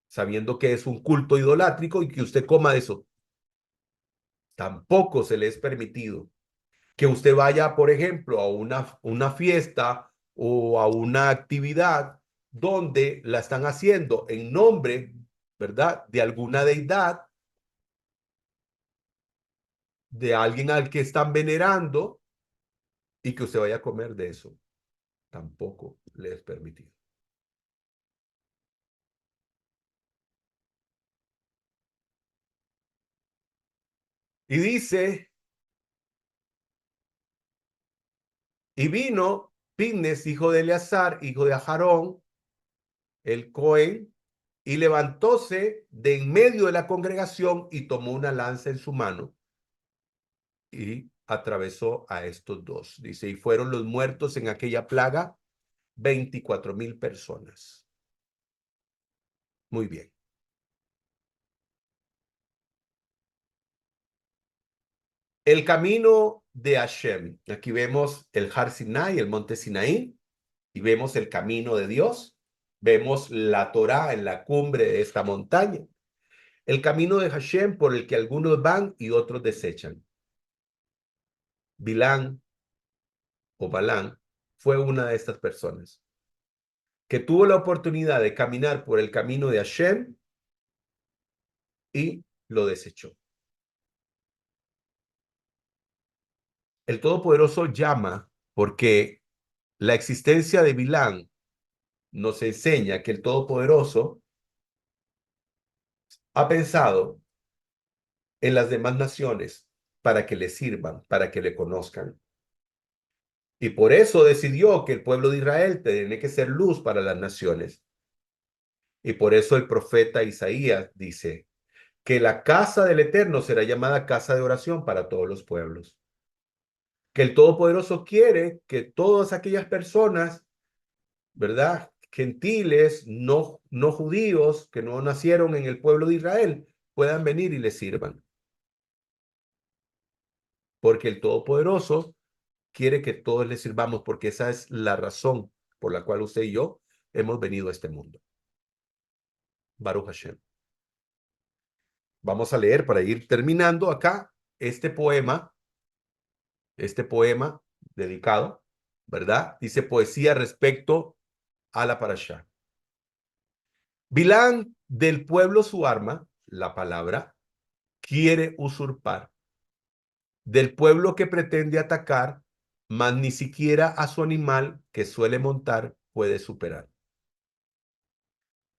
sabiendo que es un culto idolátrico y que usted coma eso. Tampoco se le es permitido que usted vaya, por ejemplo, a una fiesta o a una actividad donde la están haciendo en nombre, ¿verdad?, de alguna deidad, de alguien al que están venerando, y que usted vaya a comer de eso. Tampoco le es permitido. Y dice, y vino Pinnes, hijo de Eleazar, hijo de Aarón, el Cohen, y levantóse de en medio de la congregación y tomó una lanza en su mano y atravesó a estos dos. Dice, y fueron los muertos en aquella plaga 24,000 personas. Muy bien. El camino de Hashem. Aquí vemos el Har Sinai, el monte Sinaí, y vemos el camino de Dios. Vemos la Torá en la cumbre de esta montaña. El camino de Hashem por el que algunos van y otros desechan. Bilán o Balán fue una de estas personas que tuvo la oportunidad de caminar por el camino de Hashem y lo desechó. El Todopoderoso llama porque la existencia de Bilán nos enseña que el Todopoderoso ha pensado en las demás naciones para que le sirvan, para que le conozcan. Y por eso decidió que el pueblo de Israel tiene que ser luz para las naciones. Y por eso el profeta Isaías dice que la casa del Eterno será llamada casa de oración para todos los pueblos. Que el Todopoderoso quiere que todas aquellas personas, ¿verdad?, gentiles, no judíos, que no nacieron en el pueblo de Israel, puedan venir y le sirvan. Porque el Todopoderoso quiere que todos le sirvamos, porque esa es la razón por la cual usted y yo hemos venido a este mundo. Baruch Hashem. Vamos a leer para ir terminando acá este poema dedicado, ¿verdad? Dice poesía respecto a la parashá. Bilán, del pueblo su arma, la palabra, quiere usurpar. Del pueblo que pretende atacar, mas ni siquiera a su animal que suele montar puede superar.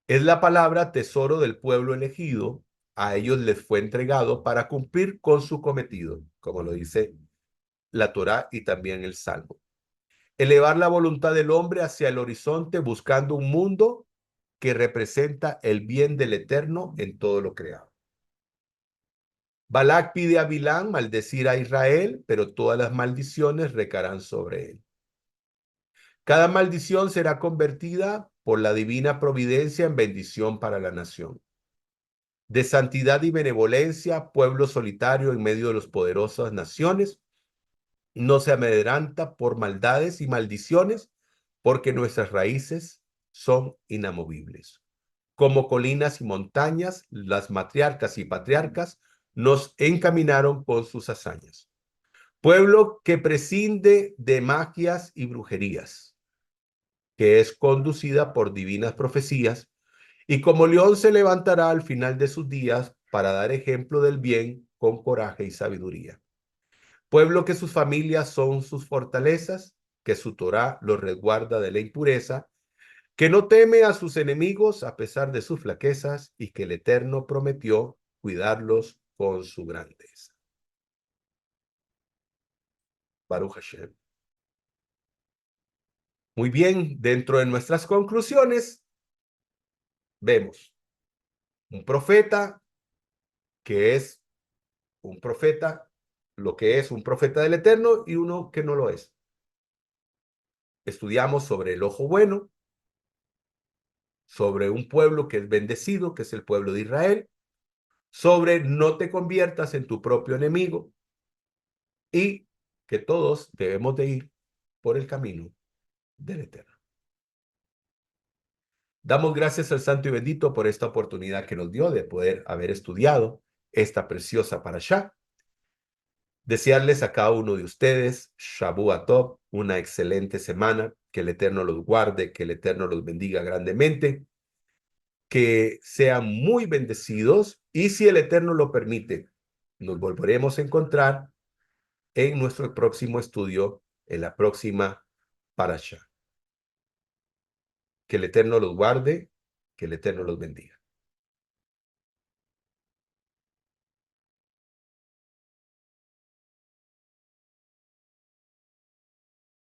Es la palabra tesoro del pueblo elegido, a ellos les fue entregado para cumplir con su cometido, como lo dice la Torá y también el Salmo. Elevar la voluntad del hombre hacia el horizonte buscando un mundo que representa el bien del Eterno en todo lo creado. Balac pide a Bilam maldecir a Israel, pero todas las maldiciones recaerán sobre él. Cada maldición será convertida por la divina providencia en bendición para la nación. De santidad y benevolencia, pueblo solitario en medio de las poderosas naciones, no se amedrenta por maldades y maldiciones, porque nuestras raíces son inamovibles. Como colinas y montañas, las matriarcas y patriarcas nos encaminaron con sus hazañas. Pueblo que prescinde de magias y brujerías, que es conducida por divinas profecías, y como león se levantará al final de sus días para dar ejemplo del bien con coraje y sabiduría. Pueblo que sus familias son sus fortalezas, que su Torá los resguarda de la impureza, que no teme a sus enemigos a pesar de sus flaquezas y que el Eterno prometió cuidarlos con su grandeza. Baruch Hashem. Muy bien, dentro de nuestras conclusiones, vemos un profeta que es un profeta, lo que es un profeta del Eterno y uno que no lo es. Estudiamos sobre el ojo bueno, sobre un pueblo que es bendecido, que es el pueblo de Israel, sobre no te conviertas en tu propio enemigo y que todos debemos de ir por el camino del Eterno. Damos gracias al Santo y Bendito por esta oportunidad que nos dio de poder haber estudiado esta preciosa parashá. Desearles a cada uno de ustedes, Shavua Tov, una excelente semana, que el Eterno los guarde, que el Eterno los bendiga grandemente, que sean muy bendecidos y si el Eterno lo permite, nos volveremos a encontrar en nuestro próximo estudio, en la próxima parashá. Que el Eterno los guarde, que el Eterno los bendiga.